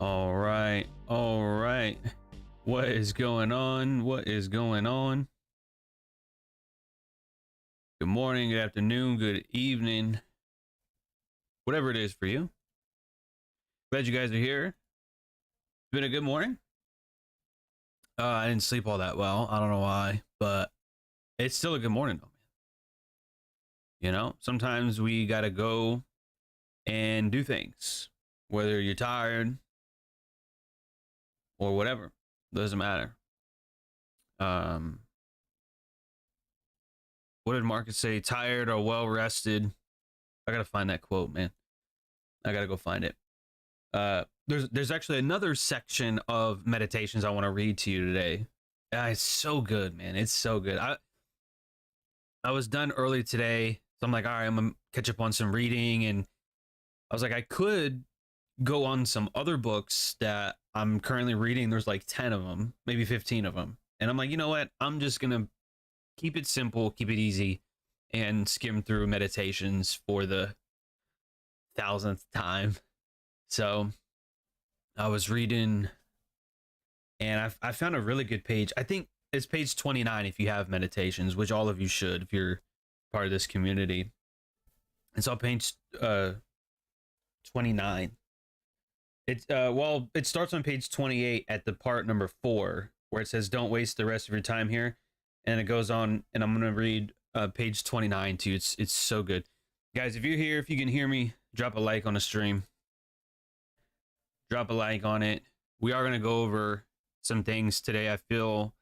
All right. All right. What is going on? What is going on? Good morning, good afternoon, good evening. Whatever it is for you. Glad you guys are here. It's been a good morning. I didn't sleep all that well. I don't know why, but it's still a good morning though, man. You know, sometimes we got to go and do things, whether you're tired or whatever, doesn't matter. What did Marcus say? Tired or well rested? I gotta find that quote, man. I gotta go find it. There's actually another section of meditations I want to read to you today. It's so good, man. It's so good. I was done early today, so I'm like, all right, I'm gonna catch up on some reading, and I was like, I could go on some other books that I'm currently reading. There's like 10 of them, maybe 15 of them, and I'm like, you know what? I'm just gonna keep it simple, keep it easy, and skim through meditations for the 1000th time. So I was reading, and I found a really good page. I think it's page 29 if you have meditations, which all of you should if you're part of this community. And so page 29. It's well, it starts on page 28 at the part number 4, where it says, "Don't waste the rest of your time here," and it goes on, and I'm gonna read page 29 too. It's so good, guys. If you're here, if you can hear me, drop a like on the stream. Drop a like on it. We are gonna go over some things today. I feel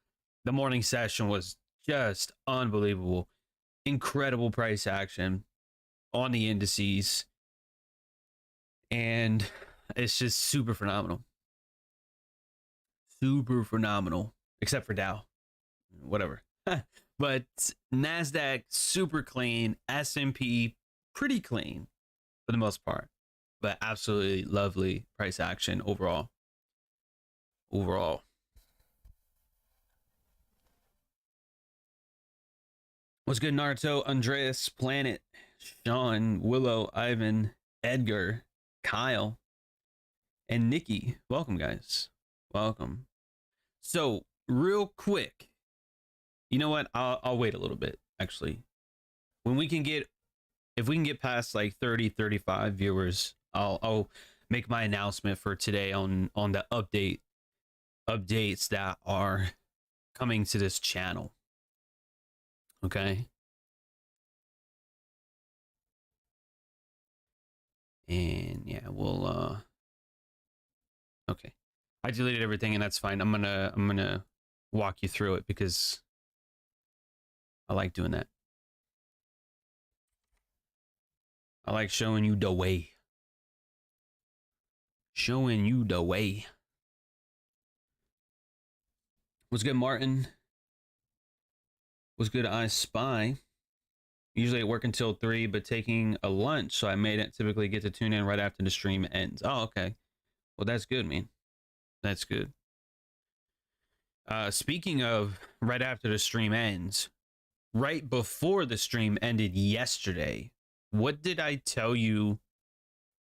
the morning session was just unbelievable, incredible price action on the indices, and it's just super phenomenal. Super phenomenal, except for Dow. whatever. But Nasdaq super clean, S&P pretty clean for the most part, but absolutely lovely price action overall. What's good, Naruto, Andreas, Planet, Sean, Willow, Ivan, Edgar, Kyle, and Nikki? Welcome, guys. Welcome. So real quick, you know what? I'll wait a little bit, actually. When we can get, if we can get past like 30, 35 viewers, I'll make my announcement for today on the updates that are coming to this channel. Okay. And yeah, we'll okay. I deleted everything and that's fine. I'm gonna walk you through it because I like doing that. I like showing you the way. Showing you the way. What's good, Martin? What's good, I Spy? Usually I work until 3, but taking a lunch, so I made it typically get to tune in right after the stream ends. Oh, okay. Well, that's good, man. That's good. Speaking of right after the stream ends, right before the stream ended yesterday, what did I tell you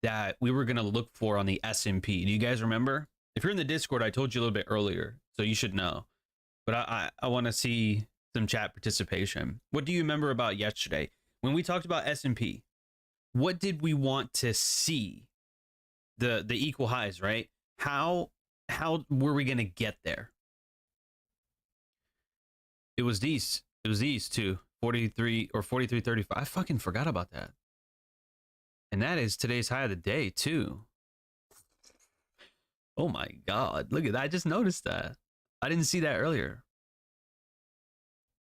that we were going to look for on the S&P? Do you guys remember? If you're in the Discord, I told you a little bit earlier, so you should know. But I want to see some chat participation. What do you remember about yesterday? When we talked about S&P, what did we want to see? The equal highs, right? How were we going to get there? It was these two, 43 or 43.35. I fucking forgot about that. And that is today's high of the day too. Oh my God, look at that. I just noticed that. I didn't see that earlier.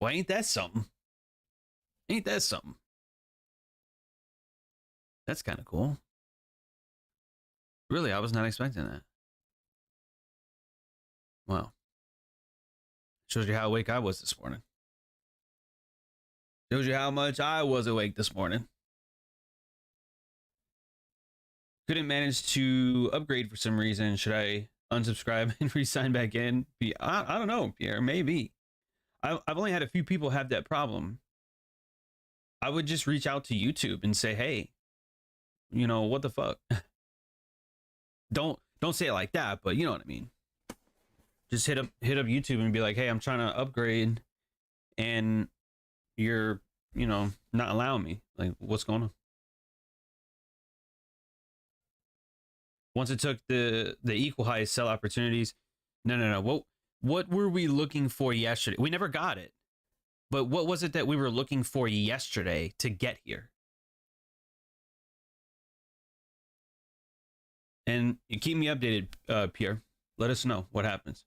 Well, ain't that something? Ain't that something? That's kind of cool. Really, I was not expecting that. Wow. Shows you how awake I was this morning. Shows you how much I was awake this morning. Couldn't manage to upgrade for some reason. Should I unsubscribe and re-sign back in? I don't know, Pierre. Maybe. I've only had a few people have that problem. I would just reach out to YouTube and say, hey, you know, what the fuck? Don't say it like that, but you know what I mean. Just hit up YouTube and be like, hey, I'm trying to upgrade and you're, you know, not allowing me. Like, what's going on? Once it took the equal high sell opportunities. No. What were we looking for yesterday? We never got it. But what was it that we were looking for yesterday to get here? And you keep me updated, Pierre. Let us know what happens.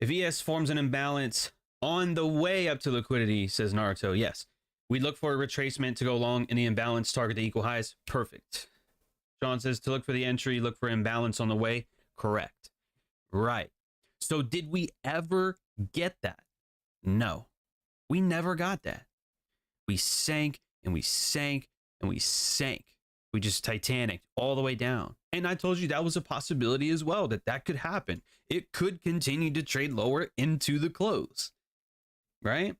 If ES forms an imbalance on the way up to liquidity, says Naruto, yes. We look for a retracement to go long in the imbalance, target the equal highs. Perfect. Sean says to look for the entry, look for imbalance on the way. Correct. Right. So did we ever get that? No, we never got that. We sank and we sank and we sank. We just Titanic all the way down. And I told you that was a possibility as well, that could happen. It could continue to trade lower into the close, right?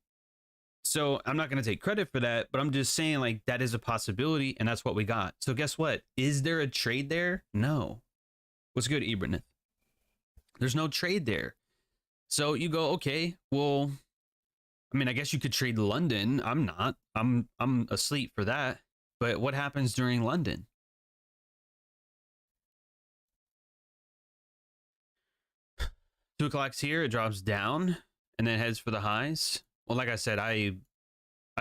So I'm not going to take credit for that, but I'm just saying like that is a possibility and that's what we got. So guess what? Is there a trade there? No. What's good, Ibrahim? There's no trade there. So you go, okay, well, I mean, I guess you could trade London. I'm not. I'm asleep for that. But what happens during London? Two o'clock's here. It drops down and then heads for the highs. Well, like I said, I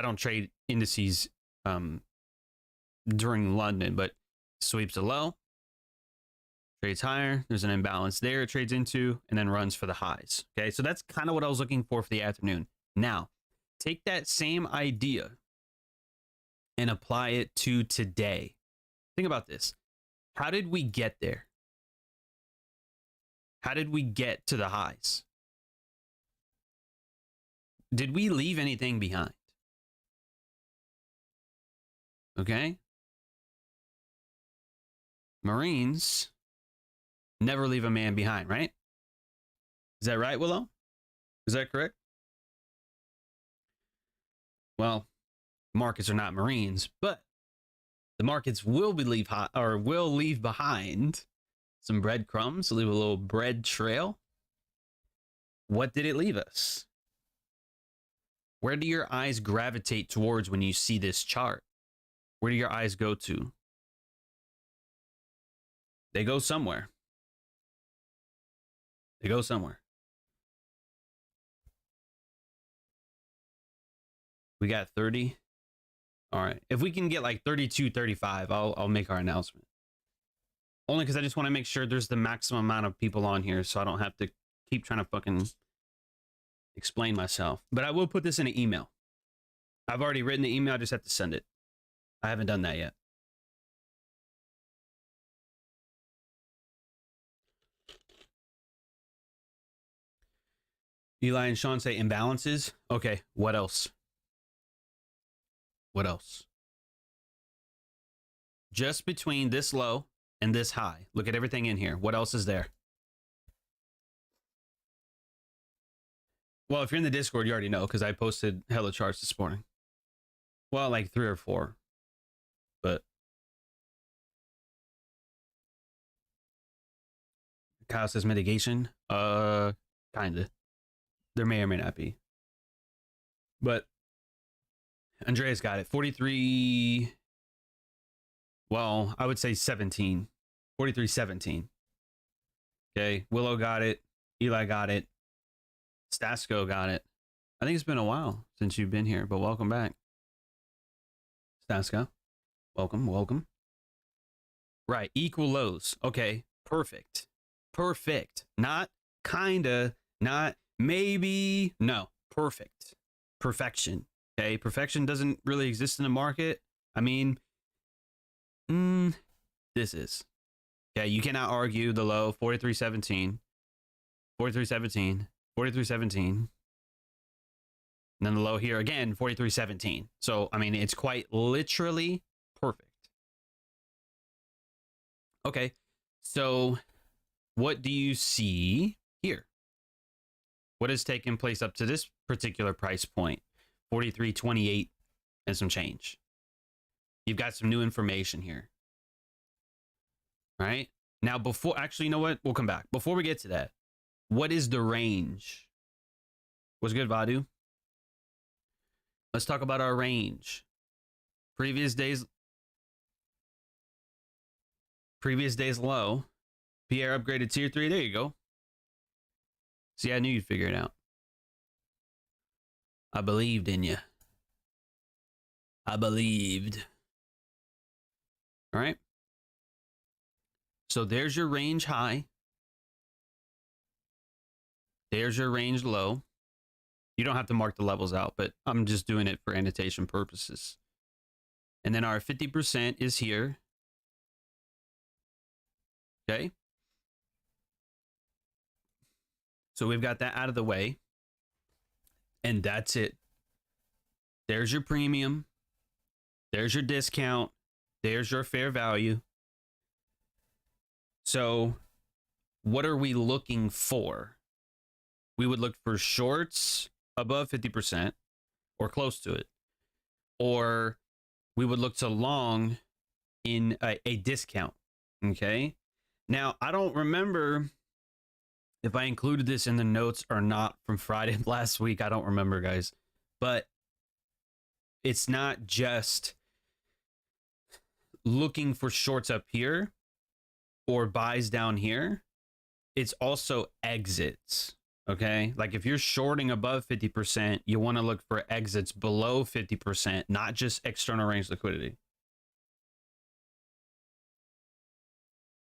don't trade indices during London, but sweeps a low, trades higher. There's an imbalance there. It trades into and then runs for the highs. Okay, so that's kind of what I was looking for the afternoon. Now, take that same idea and apply it to today. Think about this. How did we get there? How did we get to the highs? did we leave anything behind? Okay. Marines never leave a man behind, right? Is that right, Willow? Is that correct? Well, markets are not Marines, but the markets will leave behind some breadcrumbs, leave a little bread trail. What did it leave us? Where do your eyes gravitate towards when you see this chart? Where do your eyes go to? They go somewhere. They go somewhere. We got 30. All right. If we can get like 32, 35, I'll make our announcement. Only because I just want to make sure there's the maximum amount of people on here so I don't have to keep trying to fucking explain myself. But I will put this in an email. I've already written the email. I just have to send it. I haven't done that yet. Eli and Sean say imbalances. Okay, what else? What else? Just between this low and this high. Look at everything in here. What else is there? Well, if you're in the Discord, you already know because I posted hella charts this morning. Well, like 3 or 4. But Kyle says mitigation. Kinda. There may or may not be. But Andreas got it. 43. Well, I would say 17. 43.17. Okay. Willow got it. Eli got it. Stasco got it. I think it's been a while since you've been here, but welcome back. Stasco. Welcome, welcome. Right. Equal lows. Okay. Perfect. Perfect. Not kinda. Not maybe. No. Perfect. Perfection. Okay. Perfection doesn't really exist in the market. I mean, this is. Okay. You cannot argue the low 43.17. 43.17. 43.17. And then the low here again, 43.17. So, I mean, it's quite literally perfect. Okay. So, what do you see here? What has taken place up to this particular price point? 43.28 and some change. You've got some new information here. All right. Now, before, actually, you know what? We'll come back. Before we get to that, what is the range? What's good, Vadu? Let's talk about our range. Previous days low. Pierre upgraded tier 3. There you go. See, I knew you'd figure it out. I believed in you. I believed. All right. So there's your range high. There's your range low. You don't have to mark the levels out, but I'm just doing it for annotation purposes. And then our 50% is here. Okay. So we've got that out of the way. And that's it. There's your premium. There's your discount. There's your fair value. So what are we looking for? We would look for shorts above 50% or close to it. Or we would look to long in a discount. Okay. Now, I don't remember if I included this in the notes or not from Friday of last week. I don't remember, guys. But it's not just looking for shorts up here or buys down here. It's also exits. Okay. Like if you're shorting above 50%, you want to look for exits below 50%, not just external range liquidity.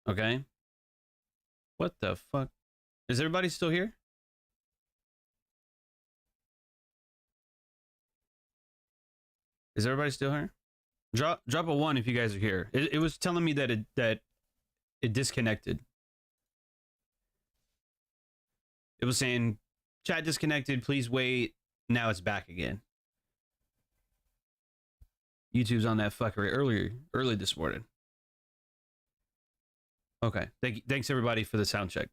Okay. What the fuck? Is everybody still here? Is everybody still here? Drop a 1 if you guys are here. It was telling me that it disconnected. It was saying chat disconnected, please wait. now it's back again. YouTube's on that fuckery early this morning. Okay. Thanks everybody for the sound check.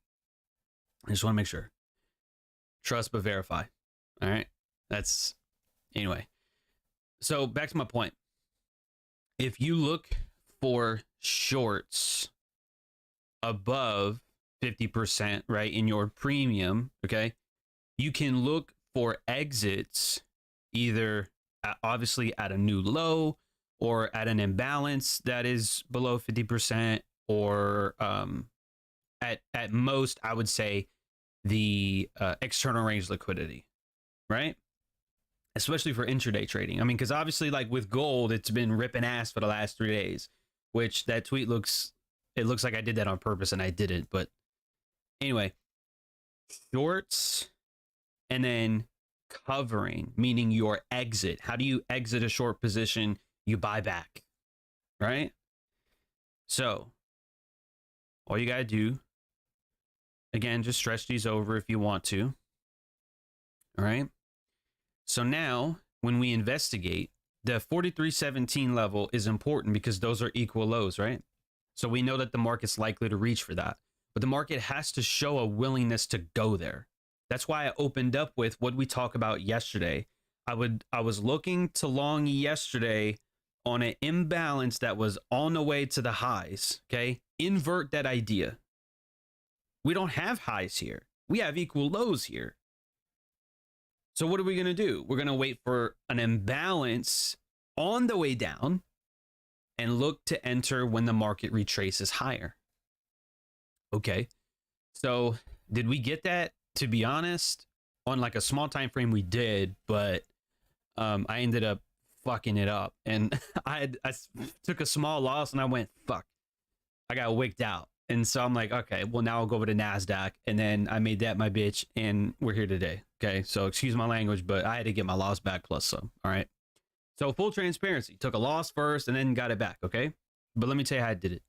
I just want to make sure. Trust but verify. All right. That's anyway. So back to my point. If you look for shorts above 50%, right, in your premium, okay, you can look for exits either obviously at a new low or at an imbalance that is below 50%, or at most, I would say the external range liquidity, right? Especially for intraday trading. I mean, because obviously, like with gold, it's been ripping ass for the last 3 days, which that tweet looks like I did that on purpose and I didn't. But anyway, shorts and then covering, meaning your exit. How do you exit a short position? You buy back, right? So all you got to do, again, just stretch these over if you want to. All right. So now when we investigate, the 43.17 level is important because those are equal lows, right? So we know that the market's likely to reach for that, but the market has to show a willingness to go there. That's why I opened up with what we talked about yesterday. I was looking to long yesterday on an imbalance that was on the way to the highs, okay? Invert that idea. We don't have highs here. We have equal lows here. So what are we going to do? We're going to wait for an imbalance on the way down and look to enter when the market retraces higher. Okay. So did we get that? To be honest, on like a small time frame, we did, but I ended up fucking it up. And I took a small loss and I went, fuck, I got wicked out. And so I'm like, okay, well, now I'll go over to Nasdaq. And then I made that my bitch and we're here today. Okay. So excuse my language, but I had to get my loss back plus some. All right. So full transparency, took a loss first and then got it back. Okay. But let me tell you how I did it.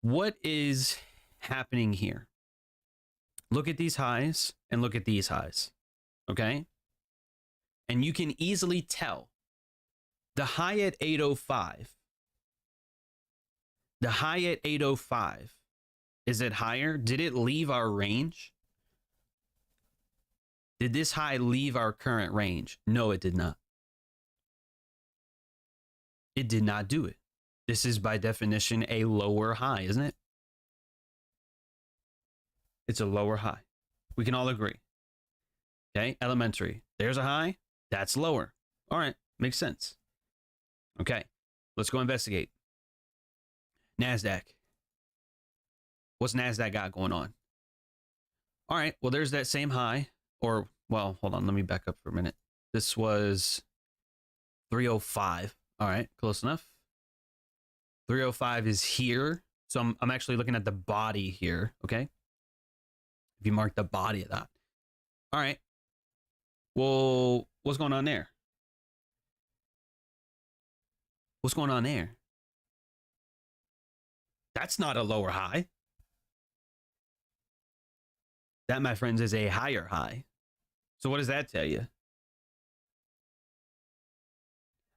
What is happening here? Look at these highs and look at these highs. Okay. And you can easily tell the high at 805. The high at 805, is it higher? Did it leave our range? Did this high leave our current range? No, it did not. It did not do it. This is by definition a lower high, isn't it? It's a lower high. We can all agree. Okay, elementary. There's a high. That's lower. All right, makes sense. Okay, let's go investigate. Nasdaq. What's Nasdaq got going on? All right, well, there's that same high. Or, well, hold on. Let me back up for a minute. This was 305. All right, close enough. 305 is here. So I'm actually looking at the body here, okay? If you mark the body of that. All right. Well, what's going on there? What's going on there? That's not a lower high. That, my friends, is a higher high. So what does that tell you?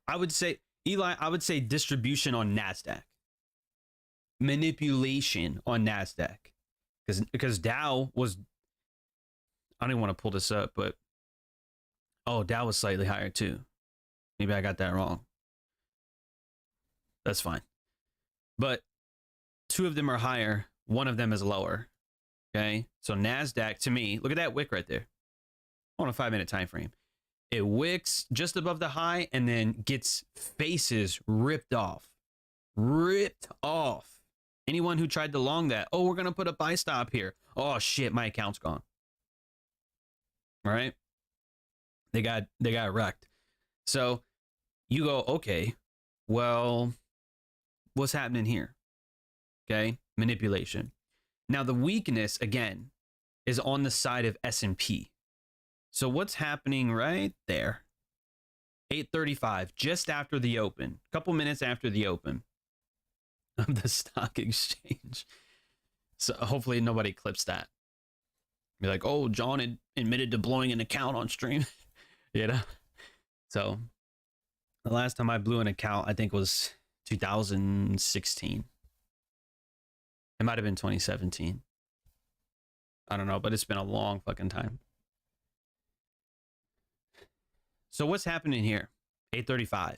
I would say, Eli, I would say distribution on Nasdaq. Manipulation on Nasdaq. Because Dow was, I don't even want to pull this up, but oh, Dow was slightly higher too. Maybe I got that wrong. That's fine. But two of them are higher. One of them is lower. Okay. So Nasdaq, to me, look at that wick right there on a 5-minute time frame. It wicks just above the high and then gets faces ripped off. Ripped off. Anyone who tried to long that, oh, we're going to put a buy stop here. Oh, shit, my account's gone. All right. They got wrecked. So you go, okay, well, what's happening here? Okay, manipulation. Now the weakness, again, is on the side of S&P. So what's happening right there? 8:35, just after the open, a couple minutes after the open of the stock exchange. So hopefully nobody clips that. Be like, oh, John admitted to blowing an account on stream. You know? So the last time I blew an account, I think was 2016. It might have been 2017. I don't know, but it's been a long fucking time. So what's happening here? 835.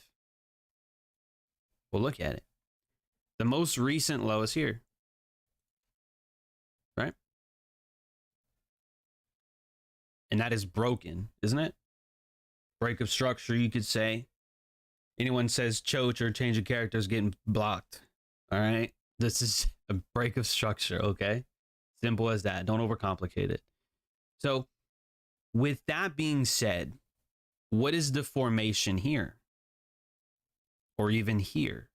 Well, look at it. The most recent low is here. Right? And that is broken, isn't it? Break of structure, you could say. Anyone says choach or change of character is getting blocked. All right? This is a break of structure, okay? Simple as that. Don't overcomplicate it. So, with that being said, what is the formation here? Or even here?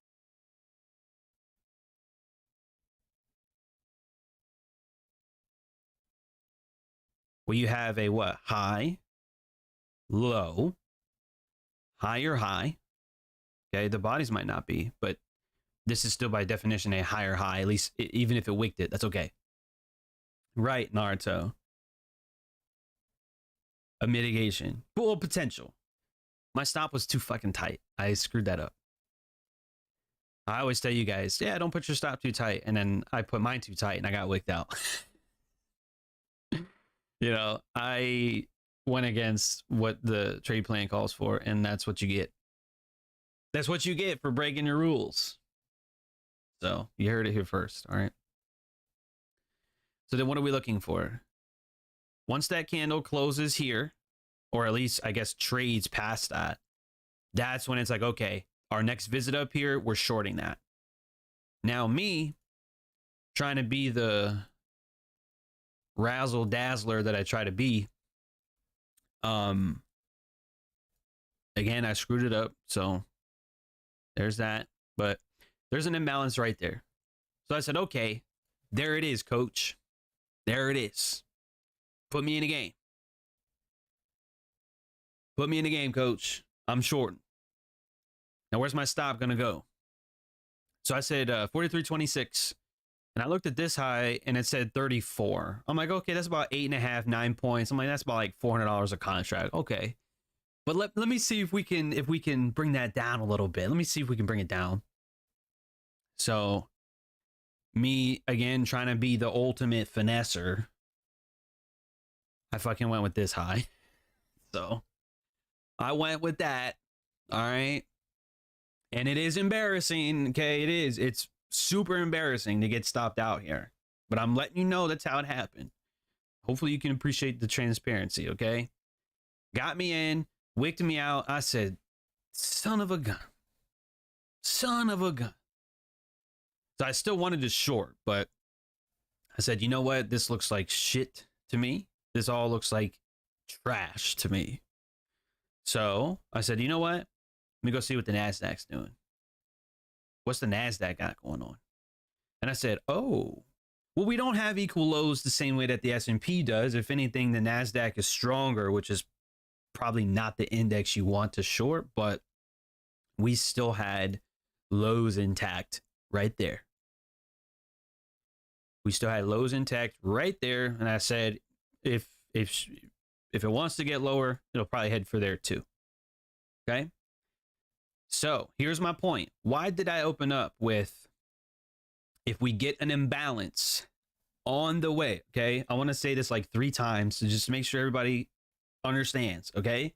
Well, you have a what? High, low, higher high. Okay, the bodies might not be, but this is still by definition a higher high, at least even if it wicked it, that's okay. Right, Naruto. A mitigation. Well, potential. My stop was too fucking tight. I screwed that up. I always tell you guys, yeah, don't put your stop too tight. And then I put mine too tight and I got wicked out. You know, I went against what the trade plan calls for, and that's what you get. That's what you get for breaking your rules. So you heard it here first. All right. So then what are we looking for? Once that candle closes here, or at least I guess trades past that, that's when it's like, okay, our next visit up here, we're shorting that. Now me trying to be the razzle dazzler that I try to be, again, I screwed it up. So there's that, but there's an imbalance right there. So I said, okay, there it is, coach. There it is. Put me in the game. Put me in the game, coach. I'm short. Now, where's my stop going to go? So I said 43.26. And I looked at this high and it said 34. I'm like, okay, that's about 8.5, 9 points. I'm like, that's about like $400 a contract. Okay. But let me see if we can bring that down a little bit. Let me see if we can bring it down. So me again trying to be the ultimate finesser. I fucking went with this high. So I went with that. All right. And it is embarrassing. Okay, it is. It's super embarrassing to get stopped out here. But I'm letting you know that's how it happened. Hopefully you can appreciate the transparency, okay? Got me in, wicked me out. I said, son of a gun. Son of a gun. So I still wanted to short, but I said, you know what? This looks like shit to me. This all looks like trash to me. So I said, you know what? Let me go see what the Nasdaq's doing. What's the Nasdaq got going on? And I said, oh, well, we don't have equal lows the same way that the S&P does. If anything, the Nasdaq is stronger, which is probably not the index you want to short, but we still had lows intact right there. We still had lows intact right there. And I said, if it wants to get lower, it'll probably head for there too. Okay. So here's my point. Why did I open up with, if we get an imbalance on the way, okay? I want to say this like 3 times to just make sure everybody understands, okay?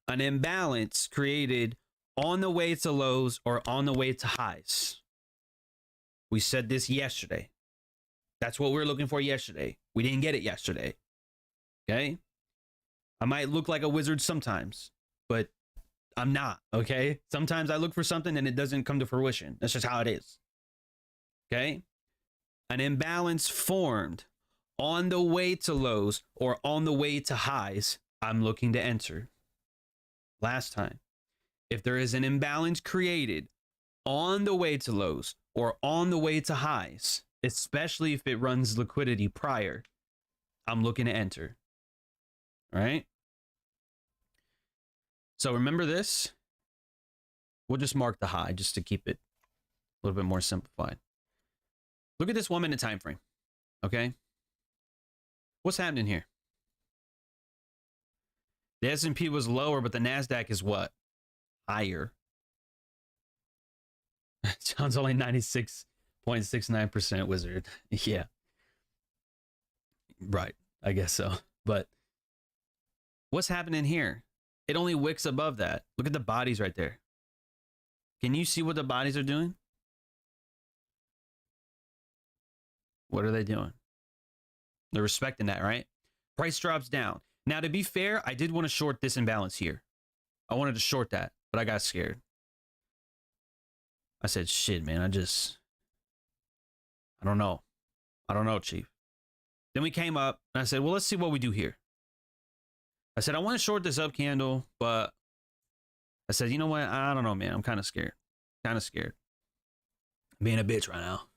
An imbalance created on the way to lows or on the way to highs. We said this yesterday. That's what we were looking for yesterday. We didn't get it yesterday, okay? I might look like a wizard sometimes, but I'm not, okay? Sometimes I look for something and it doesn't come to fruition. That's just how it is, okay? An imbalance formed on the way to lows or on the way to highs, I'm looking to enter. Last time, if there is an imbalance created on the way to lows or on the way to highs, especially if it runs liquidity prior, I'm looking to enter, all right? So remember this. We'll just mark the high just to keep it a little bit more simplified. Look at this 1 minute time frame. Okay. What's happening here? The S&P was lower, but the Nasdaq is what? Higher. John's only 96.69% wizard. Yeah. Right. I guess so. But what's happening here? It only wicks above that. Look at the bodies right there. Can you see what the bodies are doing? What are they doing? They're respecting that, right? Price drops down. Now, to be fair, I did want to short this imbalance here. I wanted to short that, but I got scared. I said, shit, man, I don't know. I don't know, Chief. Then we came up and I said, well, let's see what we do here. I said, I want to short this up candle, but I said, you know what? I don't know, man. I'm kind of scared. Kind of scared. I'm being a bitch right now.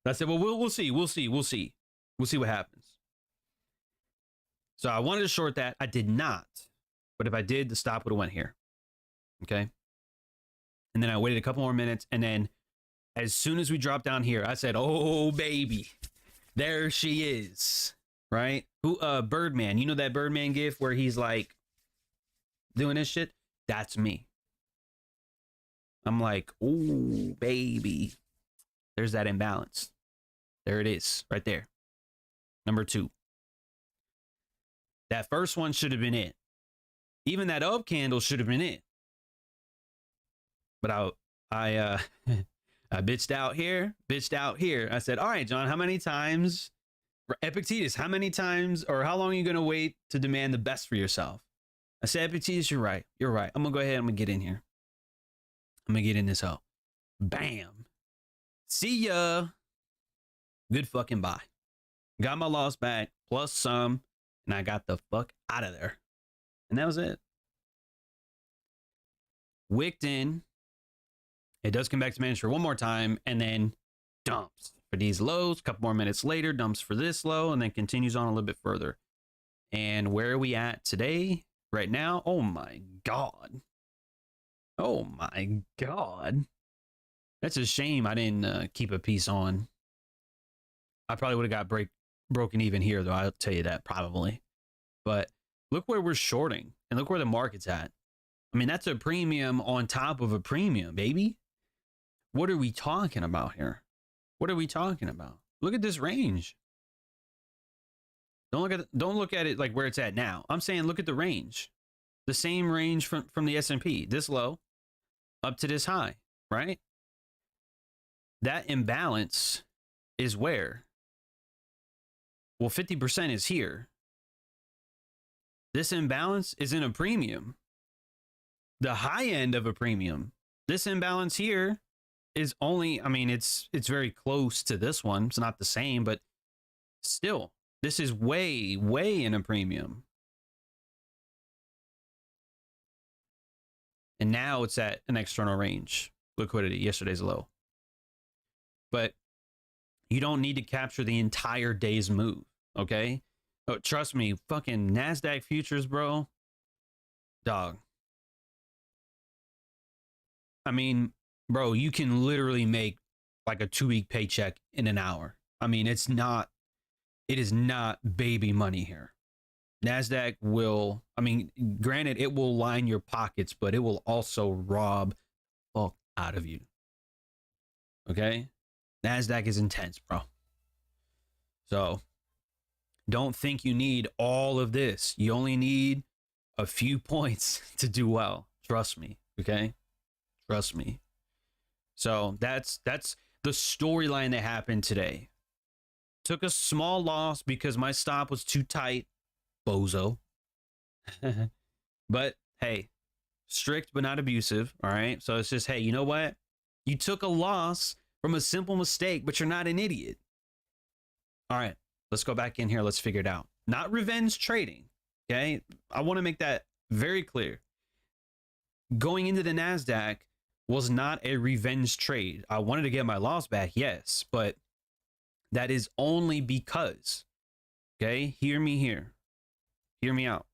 I said, well, we'll see. We'll see. We'll see. We'll see what happens. So I wanted to short that. I did not. But if I did, the stop would have went here. Okay. And then I waited a couple more minutes. And then as soon as we dropped down here, I said, oh, baby, there she is. Right? Who, Birdman. You know that Birdman gif where he's like doing this shit? That's me. I'm like, oh, baby. There's that imbalance. There it is. Right there. Number 2. That first one should have been it. Even that up candle should have been it. But I bitched out here, I said, all right, John, how many times, Epictetus, how many times or how long are you going to wait to demand the best for yourself? I said, Epictetus, you're right. You're right. I'm going to go ahead. I'm going to get in here. I'm going to get in this hole. Bam. See ya. Good fucking buy. Got my loss back plus some. And I got the fuck out of there. And that was it. Wicked in. It does come back to manage for one more time. And then dumps for these lows. A couple more minutes later, dumps for this low. And then continues on a little bit further. And where are we at today? Right now? Oh my God. Oh my God. That's a shame I didn't keep a piece on. I probably would have got broken even here, though. I'll tell you that probably. But look where we're shorting and look where the market's at. I mean, that's a premium on top of a premium, baby. What are we talking about here? What are we talking about? Look at this range. Don't look at it like where it's at now. I'm saying look at the range. The same range from the S&P, this low up to this high, right? That imbalance is where? Well, 50% is here. This imbalance is in a premium. The high end of a premium. This imbalance here is only, I mean, it's very close to this one. It's not the same, but still, this is way, way in a premium. And now it's at an external range. Liquidity, yesterday's low. But you don't need to capture the entire day's move, okay? Oh, trust me, fucking Nasdaq futures, bro. Dog. I mean, bro, you can literally make like a 2-week paycheck in an hour. I mean, it is not baby money here. Nasdaq will, I mean, granted, it will line your pockets, but it will also rob fuck out of you. Okay? Nasdaq is intense, bro. So don't think you need all of this. You only need a few points to do well. Trust me. Okay? Trust me. So that's the storyline that happened today. Took a small loss because my stop was too tight. Bozo. But hey, strict but not abusive. All right. So it's just, hey, you know what? You took a loss from a simple mistake, but you're not an idiot. All right. Let's go back in here. Let's figure it out. Not revenge trading. Okay. I want to make that very clear. Going into the Nasdaq was not a revenge trade. I wanted to get my loss back. Yes. But that is only because, okay, hear me here. Hear me out.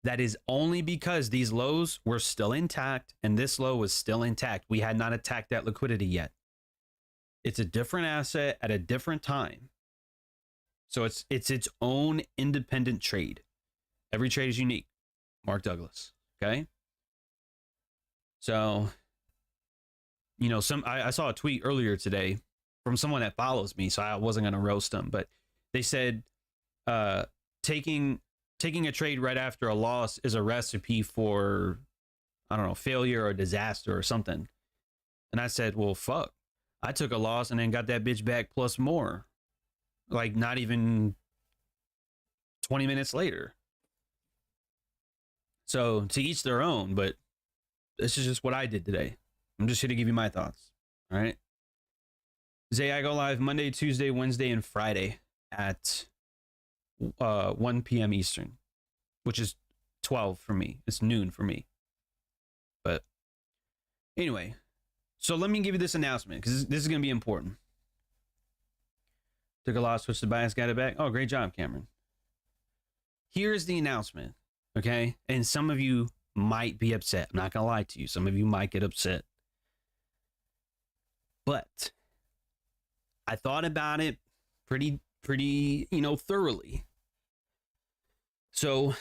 That is only because these lows were still intact and this low was still intact. We had not attacked that liquidity yet. It's a different asset at a different time. So it's its own independent trade. Every trade is unique. Mark Douglas. Okay. So, you know, I saw a tweet earlier today from someone that follows me, so I wasn't going to roast them, but they said taking a trade right after a loss is a recipe for, I don't know, failure or disaster or something. And I said, well, fuck. I took a loss and then got that bitch back plus more. Like not even 20 minutes later. So to each their own, but this is just what I did today. I'm just here to give you my thoughts. All right. Zay, I go live Monday, Tuesday, Wednesday, and Friday at 1 p.m. Eastern, which is 12 for me. It's noon for me. But anyway, so let me give you this announcement because this is going to be important. Took a loss, switched to bias, got it back. Oh, great job, Cameron. Here's the announcement, okay? And some of you might be upset. I'm not going to lie to you. Some of you might get upset. But I thought about it pretty, you know, thoroughly. So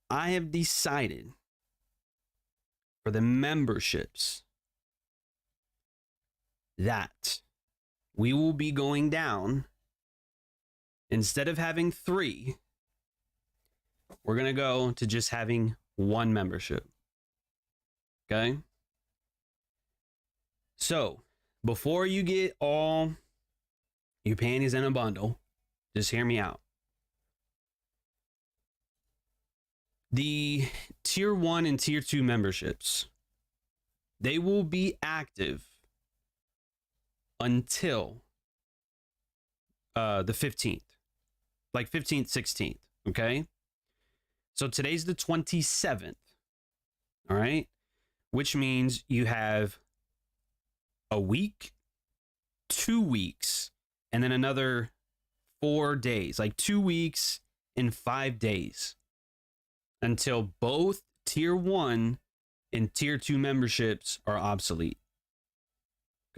I have decided for the memberships that we will be going down. Instead of having 3, we're going to go to just having 1 membership. Okay? So, before you get all your panties in a bundle, just hear me out. The tier 1 and tier 2 memberships, they will be active until the 15th, like 15th, 16th. Okay. So today's the 27th. All right. Which means you have a week, 2 weeks, and then another 4 days, like 2 weeks and 5 days until both tier 1 and tier 2 memberships are obsolete.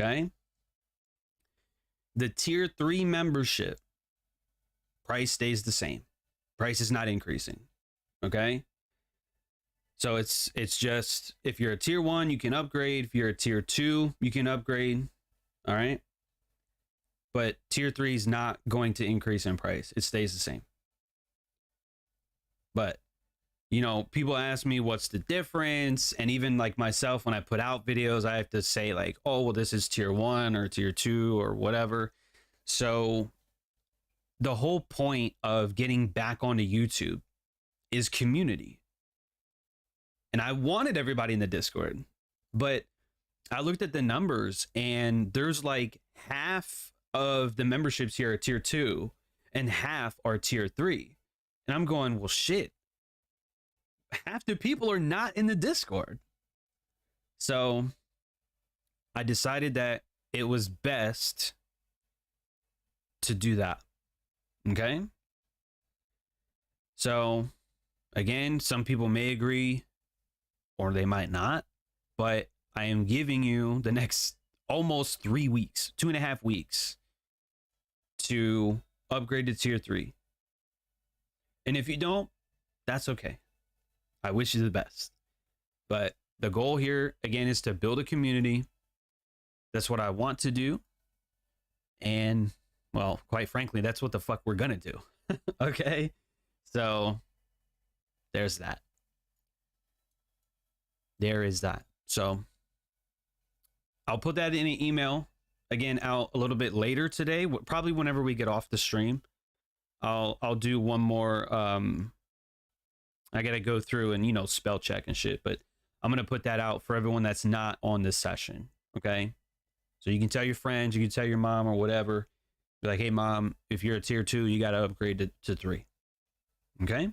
Okay. The tier 3 membership price stays the same. Price is not increasing. Okay. So it's just, if you're a tier 1, you can upgrade. If you're a tier 2, you can upgrade. All right. But tier 3 is not going to increase in price. It stays the same. But, you know, people ask me what's the difference. And even like myself, when I put out videos, I have to say like, oh, well, this is tier 1 or tier 2 or whatever. So the whole point of getting back onto YouTube is community. And I wanted everybody in the Discord, but I looked at the numbers and there's like half of the memberships here are tier 2 and half are tier 3. And I'm going, well, shit. Half the people are not in the Discord. So I decided that it was best to do that. Okay. So again, some people may agree or they might not, but I am giving you the next almost 3 weeks, 2.5 weeks to upgrade to tier 3. And if you don't, that's okay. I wish you the best. But the goal here, again, is to build a community. That's what I want to do. And, well, quite frankly, that's what the fuck we're going to do. Okay? So, there's that. There is that. So, I'll put that in an email, again, out a little bit later today. Probably whenever we get off the stream. I'll do one more. I got to go through and, you know, spell check and shit. But I'm going to put that out for everyone that's not on this session. Okay? So you can tell your friends, you can tell your mom or whatever. Be like, hey, mom, if you're a tier 2, you got to upgrade to 3. Okay?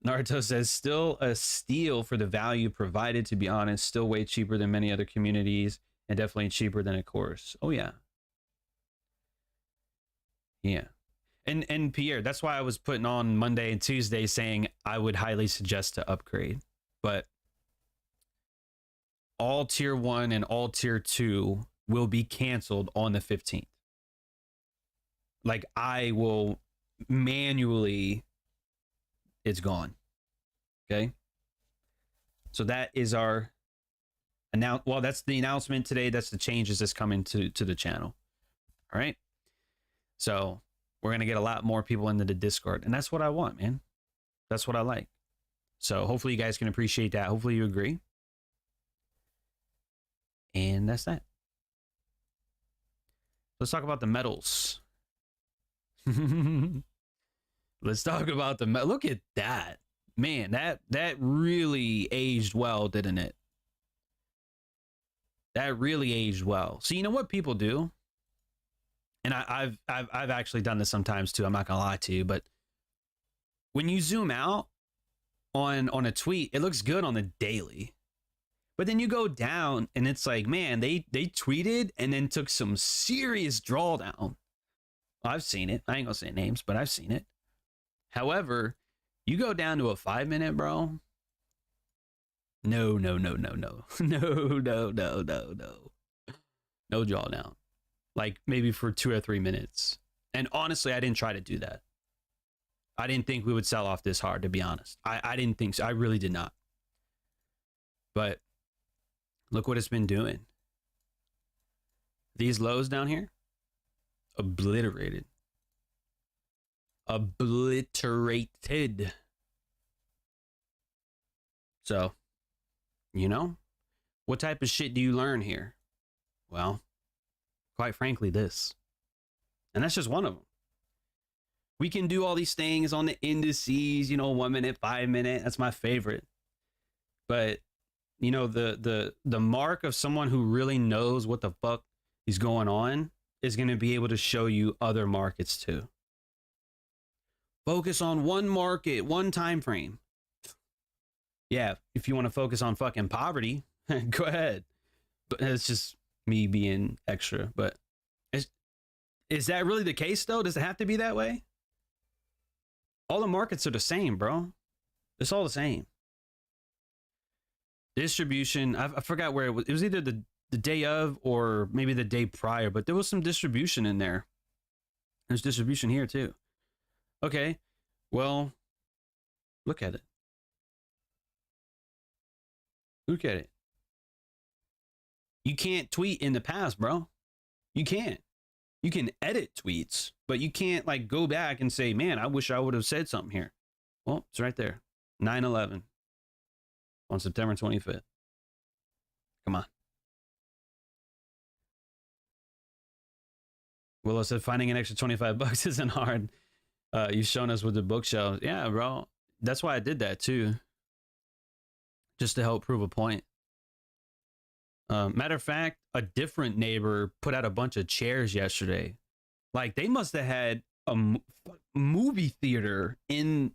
Naruto says, still a steal for the value provided, to be honest. Still way cheaper than many other communities and definitely cheaper than a course. Oh, yeah. Yeah. And Pierre, that's why I was putting on Monday and Tuesday saying I would highly suggest to upgrade. But all tier 1 and all tier 2 will be canceled on the 15th. Like, I will manually it's gone. Okay. So that is our well, that's the announcement today. That's the changes that's coming to the channel. All right. So we're going to get a lot more people into the Discord, and that's what I want, man. That's what I like. So hopefully you guys can appreciate that. Hopefully you agree. And that's that. Let's talk about the metals. Let's talk about the look at that. Man, that really aged well, didn't it? That really aged well. So you know what people do? And I've actually done this sometimes too. I'm not gonna lie to you, but when you zoom out on a tweet, it looks good on the daily. But then you go down and it's like, man, they tweeted and then took some serious drawdown. I've seen it. I ain't gonna say names, but I've seen it. However, you go down to a 5 minute, bro. No. No drawdown. Like maybe for 2 or 3 minutes. And honestly, I didn't try to do that. I didn't think we would sell off this hard, to be honest. I didn't think so. I really did not. But look what it's been doing. These lows down here, obliterated. Obliterated. So, you know, what type of shit do you learn here? Well, quite frankly, this. And that's just one of them. We can do all these things on the indices, you know, 1 minute, 5 minute. That's my favorite. But, you know, the mark of someone who really knows what the fuck is going on is going to be able to show you other markets too. Focus on one market, one time frame. Yeah, if you want to focus on fucking poverty, go ahead. But it's just me being extra. But is that really the case though? Does it have to be that way? All the markets are the same, bro. It's all the same. Distribution, I forgot where it was. It was either the day of or maybe the day prior, but there was some distribution in there. There's distribution here too. Okay, well, look at it. Look at it. You can't tweet in the past, bro. You can't. You can edit tweets, but you can't like go back and say, man, I wish I would have said something here. Well, it's right there. 9/11 on September 25th. Come on. Willow said finding an extra 25 bucks isn't hard. You've shown us with the bookshelves. Yeah, bro. That's why I did that too. Just to help prove a point. Matter of fact, a different neighbor put out a bunch of chairs yesterday. Like they must have had a movie theater in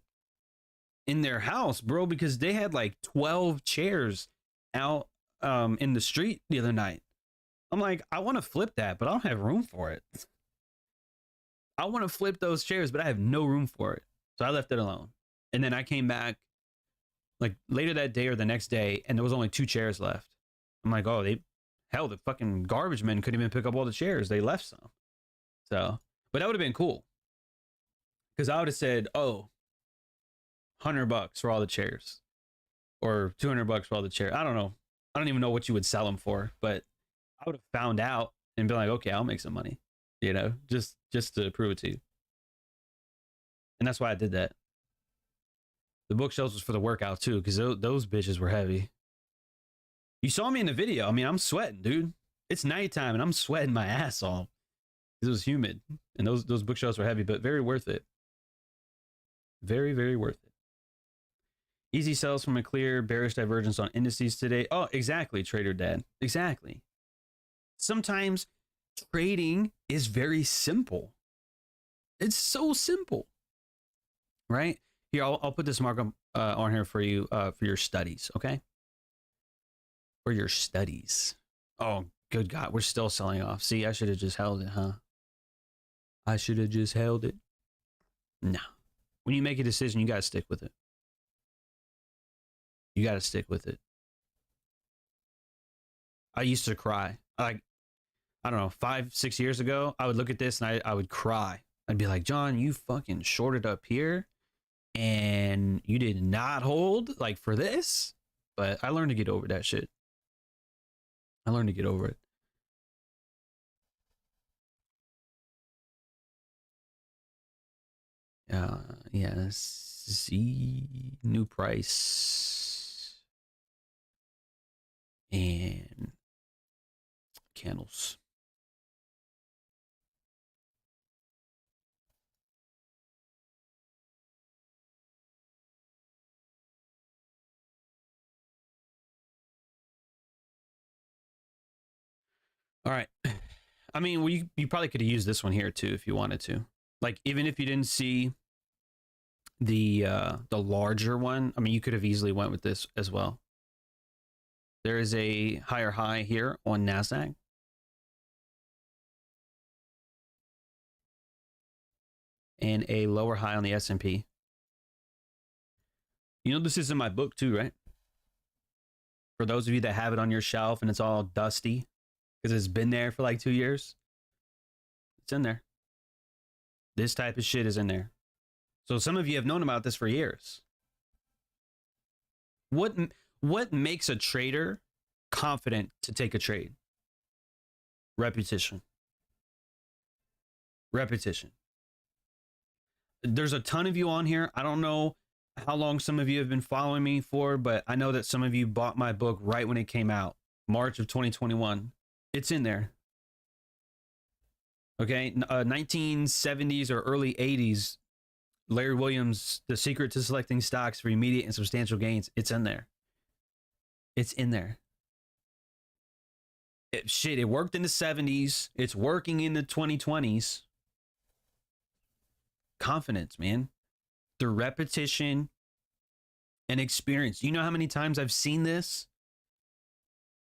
their house, bro, because they had like 12 chairs out in the street the other night. I'm like, I want to flip that, but I don't have room for it. I want to flip those chairs, but I have no room for it. So I left it alone. And then I came back like later that day or the next day, and there was only 2 chairs left. I'm like, oh, the fucking garbage men couldn't even pick up all the chairs. They left some. So, but that would have been cool. Because I would have said, oh, $100 for all the chairs. Or $200 for all the chairs. I don't know. I don't even know what you would sell them for. But I would have found out and been like, okay, I'll make some money. You know, just to prove it to you. And that's why I did that. The bookshelves was for the workout too, because those bitches were heavy. You saw me in the video. I mean, I'm sweating, dude. It's nighttime and I'm sweating my ass off. It was humid. And those bookshelves were heavy, but very worth it. Very, very worth it. Easy sells from a clear bearish divergence on indices today. Oh, exactly, Trader Dad. Exactly. Sometimes trading is very simple. It's so simple. Right? Here, I'll put this mark on here for you for your studies, okay? For your studies. Oh, good God, we're still selling off. See, I should have just held it, huh? I should have just held it. No. When you make a decision, you got to stick with it. You got to stick with it. I used to cry. Like, I don't know, 5-6 years ago, I would look at this and I would cry. I'd be like, John, you fucking shorted up here and you did not hold like for this. But I learned to get over that shit. I learned to get over it. Yes. See new price and candles. All right. I mean, you probably could have used this one here too if you wanted to. Like, even if you didn't see the larger one, I mean, you could have easily went with this as well. There is a higher high here on Nasdaq. And a lower high on the S&P. You know, this is in my book too, right? For those of you that have it on your shelf and it's all dusty because it's been there for like 2 years, it's in there. This type of shit is in there. So some of you have known about this for years. What makes a trader confident to take a trade? Repetition. Repetition. There's a ton of you on here. I don't know how long some of you have been following me for, but I know that some of you bought my book right when it came out, March of 2021. It's in there. Okay, 1970s or early 80s, Larry Williams, The Secret to Selecting Stocks for Immediate and Substantial Gains. It's in there. It's in there. It worked in the 70s. It's working in the 2020s. Confidence, man. The repetition and experience. You know how many times I've seen this?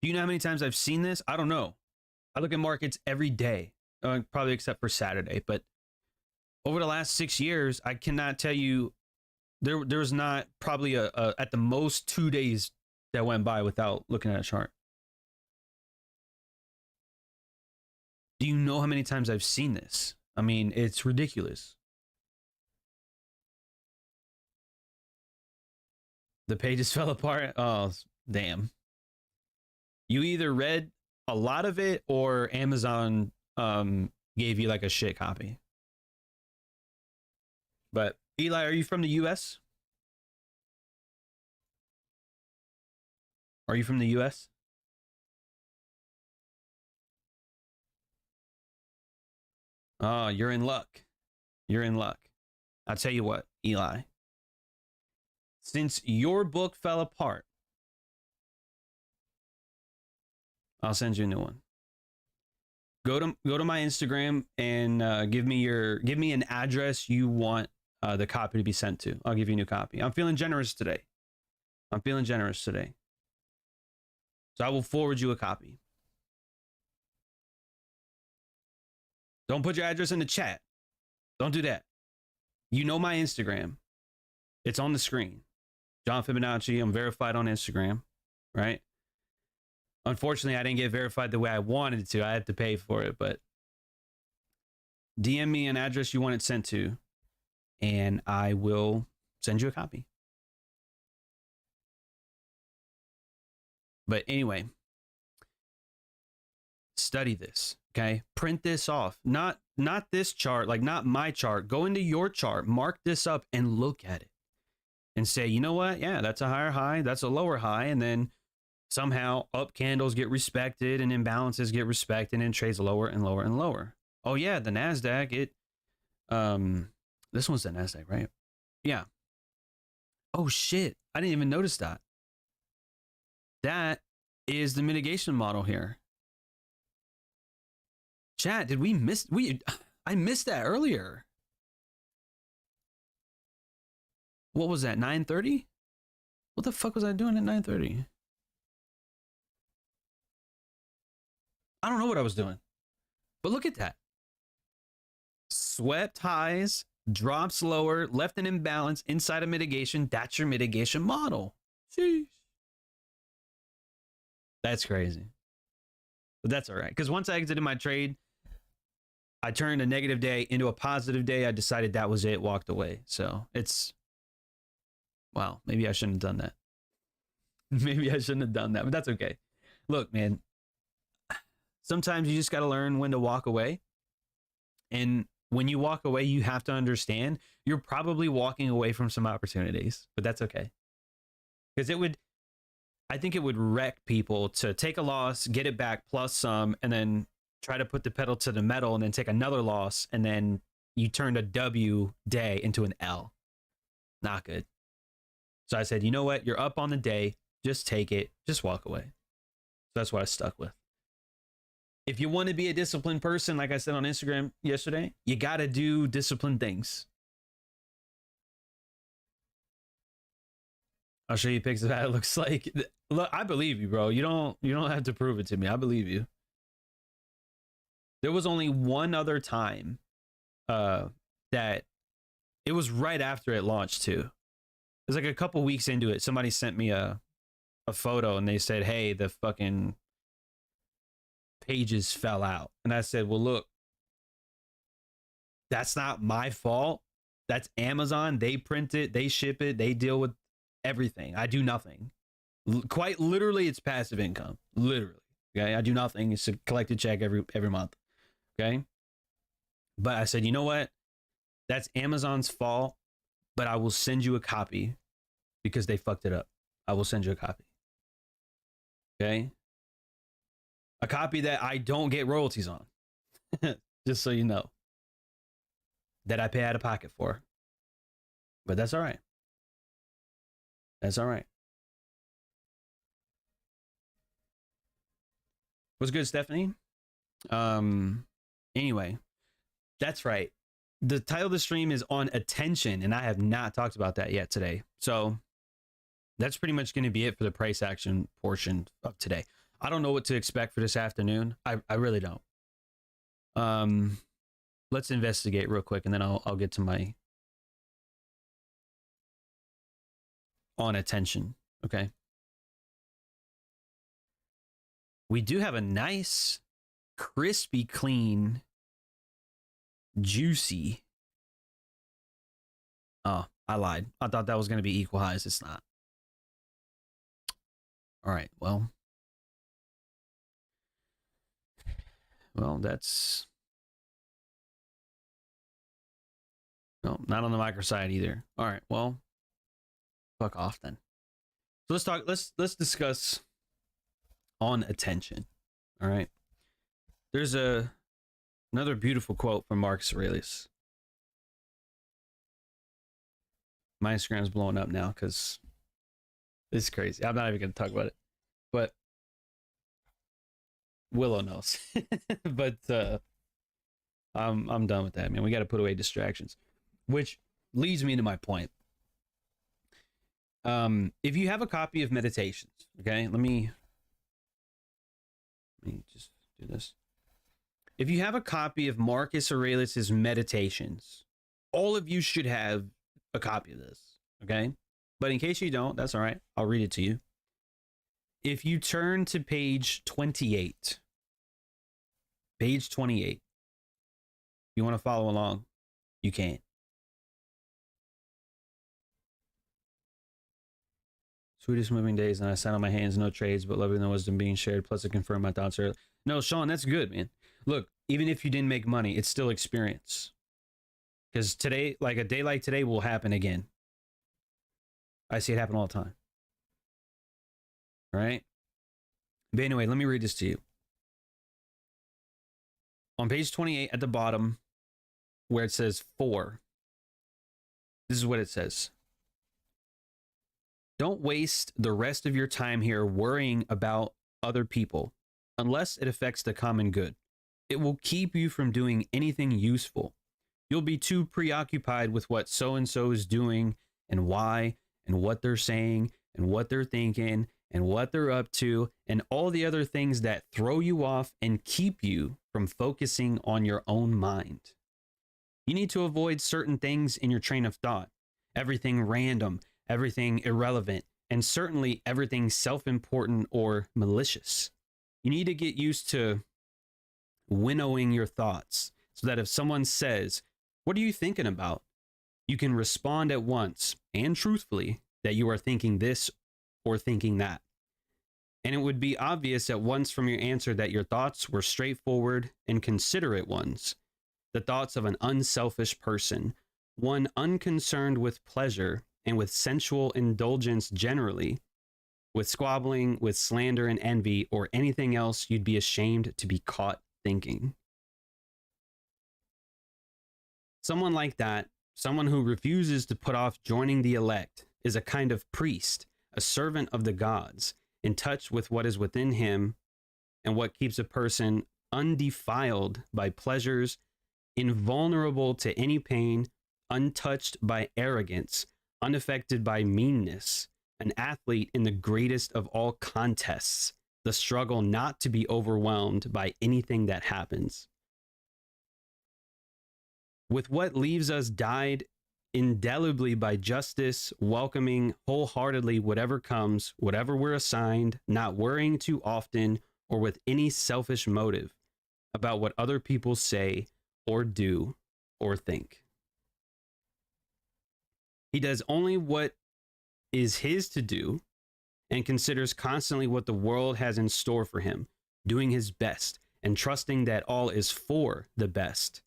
Do you know how many times I've seen this? I don't know. I look at markets every day, probably except for Saturday. But over the last 6 years, I cannot tell you, there's not probably at the most 2 days that went by without looking at a chart. Do you know how many times I've seen this? I mean, it's ridiculous. The pages fell apart. Oh, damn. You either read a lot of it or Amazon gave you like a shit copy. But Eli, are you from the US? Are you from the US? Oh, you're in luck. You're in luck. I'll tell you what, Eli. Since your book fell apart, I'll send you a new one. Go to my Instagram and give me an address you want the copy to be sent to. I'll give you a new copy. I'm feeling generous today. So I will forward you a copy. Don't put your address in the chat. Don't do that. You know my Instagram. It's on the screen. John Fibonacci. I'm verified on Instagram, right? Unfortunately, I didn't get verified the way I wanted to. I had to pay for it, but DM me an address you want it sent to, and I will send you a copy. But anyway, study this, okay? Print this off. Not this chart, like not my chart. Go into your chart, mark this up, and look at it. And say, you know what? Yeah, that's a higher high. That's a lower high. And then somehow up candles get respected and imbalances get respected and trades lower and lower and lower. Oh yeah, the Nasdaq, this one's the Nasdaq, right? Yeah. Oh shit, I didn't even notice that. That is the mitigation model here. Chat, did we miss, I missed that earlier. What was that, 9:30? What the fuck was I doing at 9:30? I don't know what I was doing. But look at that. Swept highs, drops lower, left an imbalance inside of mitigation. That's your mitigation model. Sheesh. That's crazy. But that's all right. Because once I exited my trade, I turned a negative day into a positive day. I decided that was it, walked away. So it's, wow, maybe I shouldn't have done that. Maybe I shouldn't have done that, but that's okay. Look, man, sometimes you just got to learn when to walk away. And when you walk away, you have to understand you're probably walking away from some opportunities, but that's okay. Because I think it would wreck people to take a loss, get it back plus some, and then try to put the pedal to the metal and then take another loss. And then you turned a W day into an L. Not good. So I said, you know what? You're up on the day. Just take it. Just walk away. So that's what I stuck with. If you want to be a disciplined person, like I said on Instagram yesterday, you got to do disciplined things. I'll show you pics of how it looks like. Look, I believe you, bro. You don't have to prove it to me. I believe you. There was only one other time that it was right after it launched too. It was like a couple weeks into it. Somebody sent me a photo and they said, hey, the fucking pages fell out. And I said, well, look, that's not my fault. That's Amazon. They print it, they ship it, they deal with everything. I do nothing. Quite literally, it's passive income. Literally. Okay. I do nothing. It's a collected check every month. Okay. But I said, you know what? That's Amazon's fault, but I will send you a copy because they fucked it up. I will send you a copy. Okay. A copy that I don't get royalties on. Just so you know. That I pay out of pocket for. But that's all right. That's all right. What's good, Stephanie? Anyway, that's right. The title of the stream is on attention, and I have not talked about that yet today. So that's pretty much going to be it for the price action portion of today. I don't know what to expect for this afternoon. I really don't. Let's investigate real quick, and then I'll get to my on attention. Okay. We do have a nice, crispy, clean, juicy. Oh, I lied. I thought that was going to be equal highs. It's not. All right. Well, that's no, not on the micro side either. All right. Well, fuck off then. So let's talk. Let's discuss on attention. All right. There's another beautiful quote from Marcus Aurelius. My Instagram's blowing up now because it's crazy. I'm not even going to talk about it, but Willow knows. But I'm done with that, man. We got to put away distractions, which leads me to my point. If you have a copy of Meditations, okay, let me just do this. If you have a copy of Marcus Aurelius's Meditations, all of you should have a copy of this, okay? But in case you don't, that's all right. I'll read it to you. If you turn to page 28, if you want to follow along, you can. Sweetest moving days, and I sat on my hands, no trades, but loving the wisdom being shared, plus it confirmed my thoughts earlier. No, Sean, that's good, man. Look, even if you didn't make money, it's still experience. Because today, like a day like today will happen again. I see it happen all the time. All right? But anyway, let me read this to you. On page 28 at the bottom, where it says 4, this is what it says. Don't waste the rest of your time here worrying about other people unless it affects the common good. It will keep you from doing anything useful. You'll be too preoccupied with what so-and-so is doing and why and what they're saying and what they're thinking and what they're up to and all the other things that throw you off and keep you from focusing on your own mind. You need to avoid certain things in your train of thought. Everything random, everything irrelevant, and certainly everything self-important or malicious. You need to get used to winnowing your thoughts so that if someone says, "What are you thinking about?" you can respond at once and truthfully that you are thinking this or thinking that. And it would be obvious at once from your answer that your thoughts were straightforward and considerate ones, the thoughts of an unselfish person, one unconcerned with pleasure and with sensual indulgence generally, with squabbling, with slander and envy, or anything else you'd be ashamed to be caught thinking. Someone like that, someone who refuses to put off joining the elect, is a kind of priest, a servant of the gods, in touch with what is within him and what keeps a person undefiled by pleasures, invulnerable to any pain, untouched by arrogance, unaffected by meanness, an athlete in the greatest of all contests, the struggle not to be overwhelmed by anything that happens. With what leaves us dyed indelibly by justice, welcoming wholeheartedly whatever comes, whatever we're assigned, not worrying too often or with any selfish motive about what other people say or do or think. He does only what is his to do and considers constantly what the world has in store for him, doing his best and trusting that all is for the best.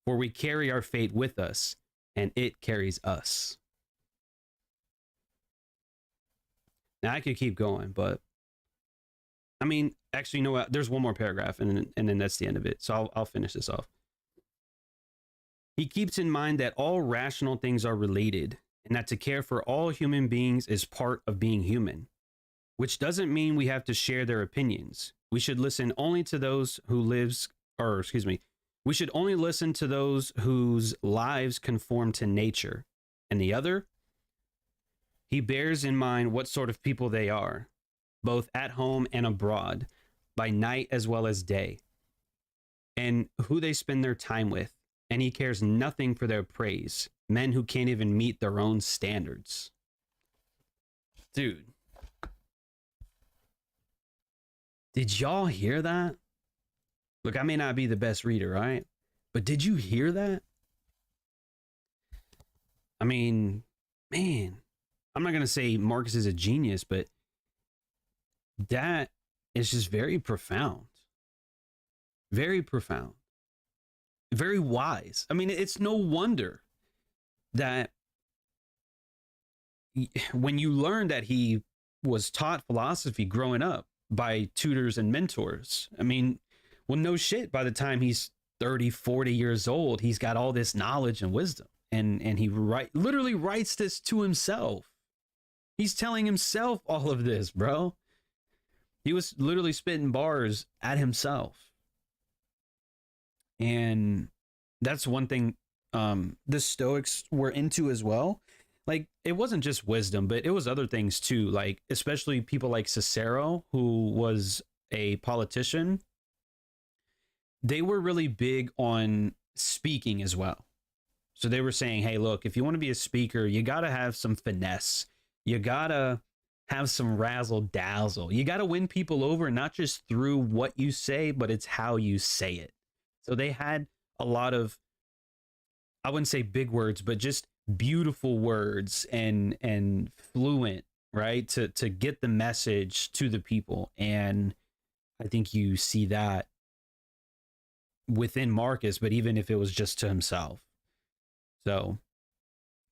For we carry our fate with us, and it carries us. Now, I could keep going, but I mean, actually, you know what? There's one more paragraph, and then that's the end of it. So I'll finish this off. He keeps in mind that all rational things are related, and that to care for all human beings is part of being human, which doesn't mean we have to share their opinions. We should listen only to those who we should only listen to those whose lives conform to nature. And the other, he bears in mind what sort of people they are, both at home and abroad, by night as well as day, and who they spend their time with. And he cares nothing for their praise, men who can't even meet their own standards. Dude, did y'all hear that? Look, I may not be the best reader, right? But did you hear that? I mean, man, I'm not going to say Marcus is a genius, but that is just very profound. Very profound. Very wise. I mean, it's no wonder that when you learn that he was taught philosophy growing up by tutors and mentors, I mean, well, no shit, by the time he's 30, 40 years old, he's got all this knowledge and wisdom. And he literally writes this to himself. He's telling himself all of this, bro. He was literally spitting bars at himself. And that's one thing the Stoics were into as well. Like, it wasn't just wisdom, but it was other things too. Like, especially people like Cicero, who was a politician. They were really big on speaking as well. So they were saying, hey, look, if you want to be a speaker, you got to have some finesse. You got to have some razzle dazzle. You got to win people over, not just through what you say, but it's how you say it. So they had a lot of, I wouldn't say big words, but just beautiful words and fluent, right? To get the message to the people. And I think you see that within Marcus, but even if it was just to himself. So,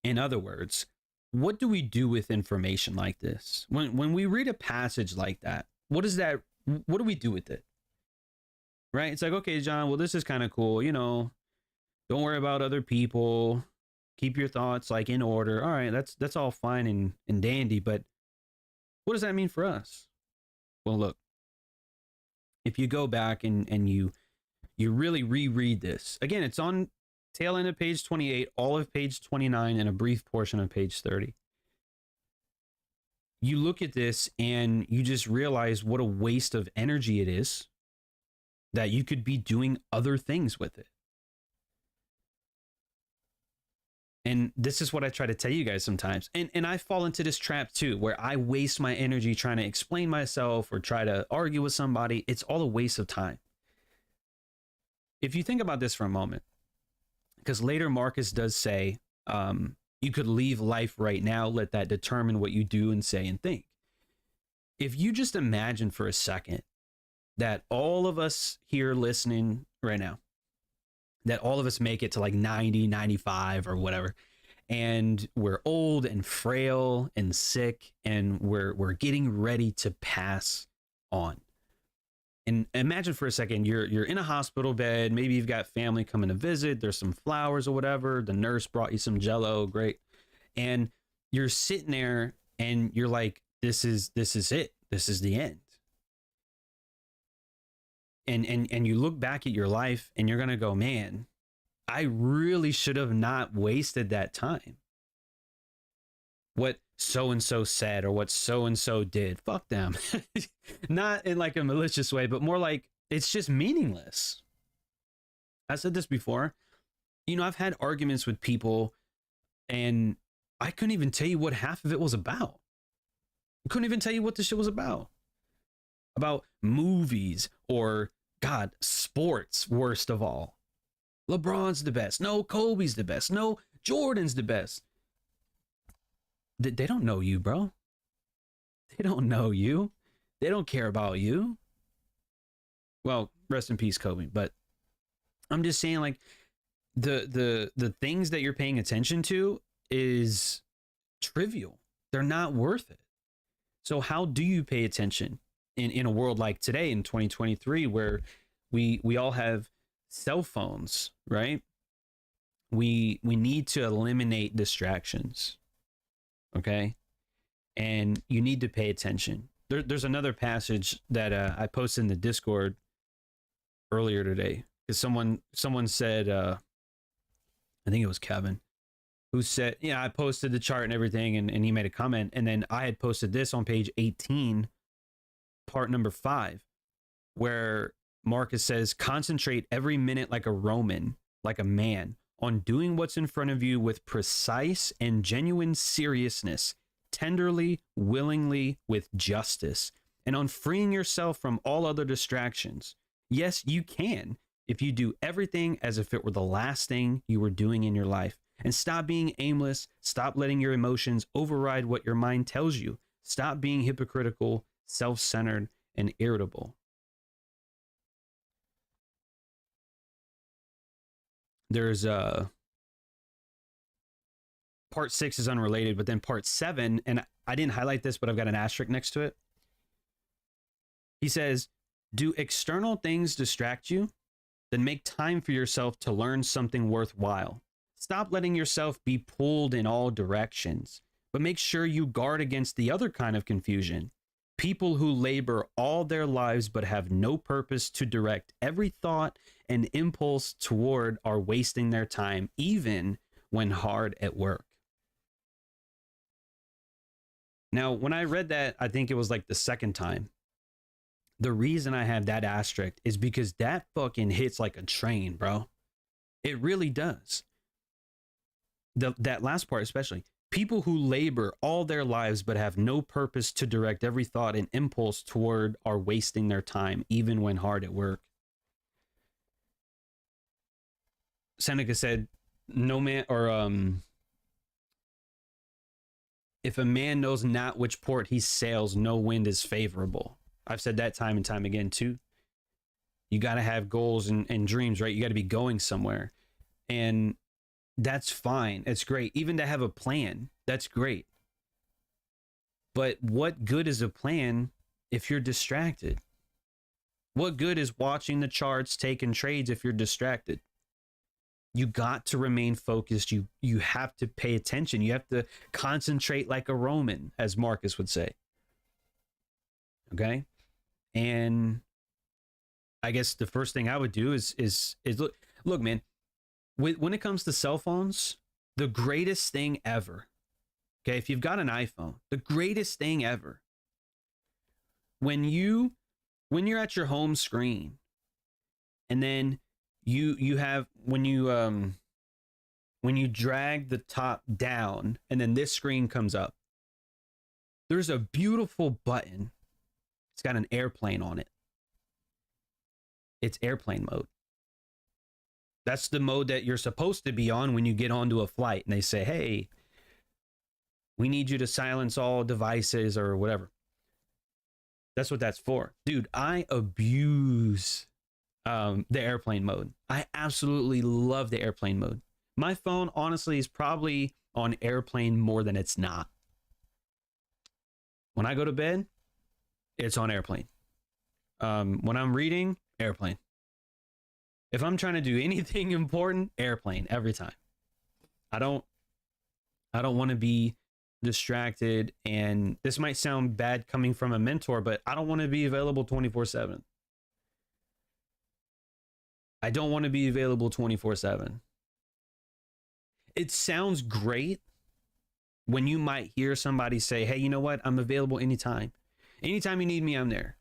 in other words, what do we do with information like this? When we read a passage like that, what do we do with it? Right? It's like, okay, John, well, this is kind of cool. You know, don't worry about other people. Keep your thoughts like in order. All right, that's all fine and dandy, but what does that mean for us? Well, look, if you go back and you really reread this, again, it's on tail end of page 28, all of page 29, and a brief portion of page 30. You look at this and you just realize what a waste of energy it is, that you could be doing other things with it. And this is what I try to tell you guys sometimes. And I fall into this trap too, where I waste my energy trying to explain myself or try to argue with somebody. It's all a waste of time. if you think about this for a moment, because later Marcus does say, you could leave life right now, let that determine what you do and say and think. If you just imagine for a second that all of us here listening right now, that all of us make it to like 90, 95 or whatever, and we're old and frail and sick, and we're getting ready to pass on. And imagine for a second, you're in a hospital bed, maybe you've got family coming to visit, there's some flowers or whatever, the nurse brought you some Jello, great. And you're sitting there and you're like, this is it. This is the end. And you look back at your life and you're going to go, man, I really should have not wasted that time. What so-and-so said or what so-and-so did, fuck them. Not in like a malicious way, but more like it's just meaningless. I said this before. You know, I've had arguments with people and I couldn't even tell you what half of it was about. I couldn't even tell you what this shit was about. About movies or, God, sports, worst of all. LeBron's the best. No, Kobe's the best. No, Jordan's the best. They don't know you, bro. They don't know you. They don't care about you. Well, rest in peace, Kobe. But I'm just saying, like, the things that you're paying attention to is trivial. They're not worth it. So how do you pay attention in a world like today in 2023 where we all have cell phones, right? We need to eliminate distractions. Okay? And you need to pay attention. There's another passage that I posted in the Discord earlier today because someone said, I think it was Kevin, who said, yeah, I posted the chart and everything, and he made a comment, and then I had posted this on page 18, part number 5, where Marcus says, concentrate every minute like a Roman, like a man, on doing what's in front of you with precise and genuine seriousness, tenderly, willingly, with justice, and on freeing yourself from all other distractions. Yes, you can, if you do everything as if it were the last thing you were doing in your life. And stop being aimless. Stop letting your emotions override what your mind tells you. Stop being hypocritical, self-centered, and irritable. There's part 6 is unrelated, but then part 7, and I didn't highlight this, but I've got an asterisk next to it. He says, do external things distract you? Then make time for yourself to learn something worthwhile. Stop letting yourself be pulled in all directions, but make sure you guard against the other kind of confusion. People who labor all their lives but have no purpose to direct every thought and impulse toward are wasting their time, even when hard at work. Now, when I read that, I think it was like the second time. The reason I have that asterisk is because that fucking hits like a train, bro. It really does. That last part especially. People who labor all their lives but have no purpose to direct every thought and impulse toward are wasting their time, even when hard at work. Seneca said, no man, or if a man knows not which port he sails, no wind is favorable. I've said that time and time again too. You got to have goals and dreams, right? You got to be going somewhere. And that's fine. It's great. Even to have a plan, that's great. But what good is a plan if you're distracted? What good is watching the charts, taking trades if you're distracted? You got to remain focused. You have to pay attention. You have to concentrate like a Roman, as Marcus would say. Okay? And I guess the first thing I would do is look, man, when it comes to cell phones, the greatest thing ever, okay, if you've got an iPhone, the greatest thing ever, when you're at your home screen and then you have, when you drag the top down and then this screen comes up, there's a beautiful button. It's got an airplane on it. It's airplane mode. That's the mode that you're supposed to be on when you get onto a flight and they say, hey, we need you to silence all devices or whatever. That's what that's for. Dude, I abuse the airplane mode. I absolutely love the airplane mode. My phone, honestly, is probably on airplane more than it's not. When I go to bed, it's on airplane. When I'm reading, airplane. If I'm trying to do anything important, airplane every time. I don't want to be distracted, and this might sound bad coming from a mentor, but I don't want to be available 24/7. I don't want to be available 24/7. It sounds great when you might hear somebody say, hey, you know what? I'm available anytime. Anytime you need me, I'm there.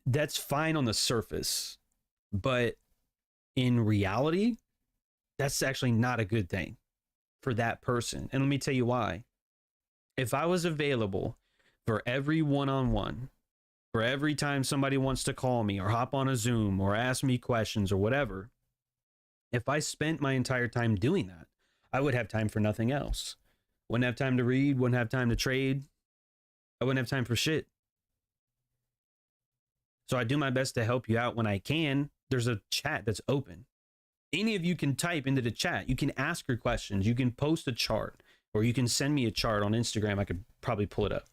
That's fine on the surface, but in reality, that's actually not a good thing for that person. And let me tell you why. If I was available for every one-on-one, for every time somebody wants to call me or hop on a Zoom or ask me questions or whatever, if I spent my entire time doing that, I would have time for nothing else. Wouldn't have time to read, wouldn't have time to trade. I wouldn't have time for shit. So I do my best to help you out when I can. There's a chat that's open. Any of you can type into the chat. You can ask your questions. You can post a chart, or you can send me a chart on Instagram. I could probably pull it up,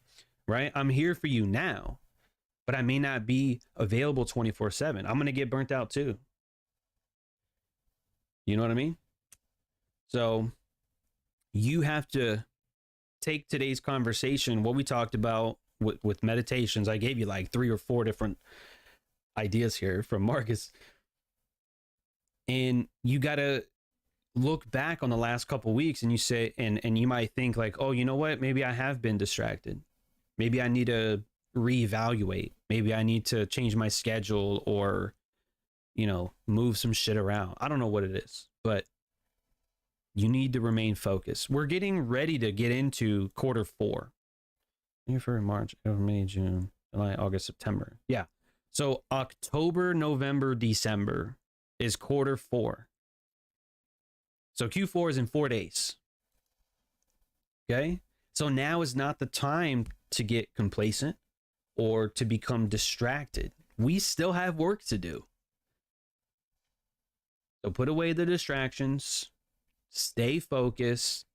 right? I'm here for you now, but I may not be available 24/7. I'm going to get burnt out too. You know what I mean? So you have to take today's conversation, what we talked about with meditations. I gave you like 3 or 4 different ideas here from Marcus. And you got to look back on the last couple weeks and you say, and you might think like, oh, you know what? Maybe I have been distracted. Maybe I need to reevaluate. Maybe I need to change my schedule or, you know, move some shit around. I don't know what it is, but you need to remain focused. We're getting ready to get into quarter 4. For March, April, May, June, July, August, September. Yeah. So October, November, December is quarter 4. So Q4 is in 4 days. Okay. So now is not the time to get complacent or to become distracted. We still have work to do. So put away the distractions, stay focused,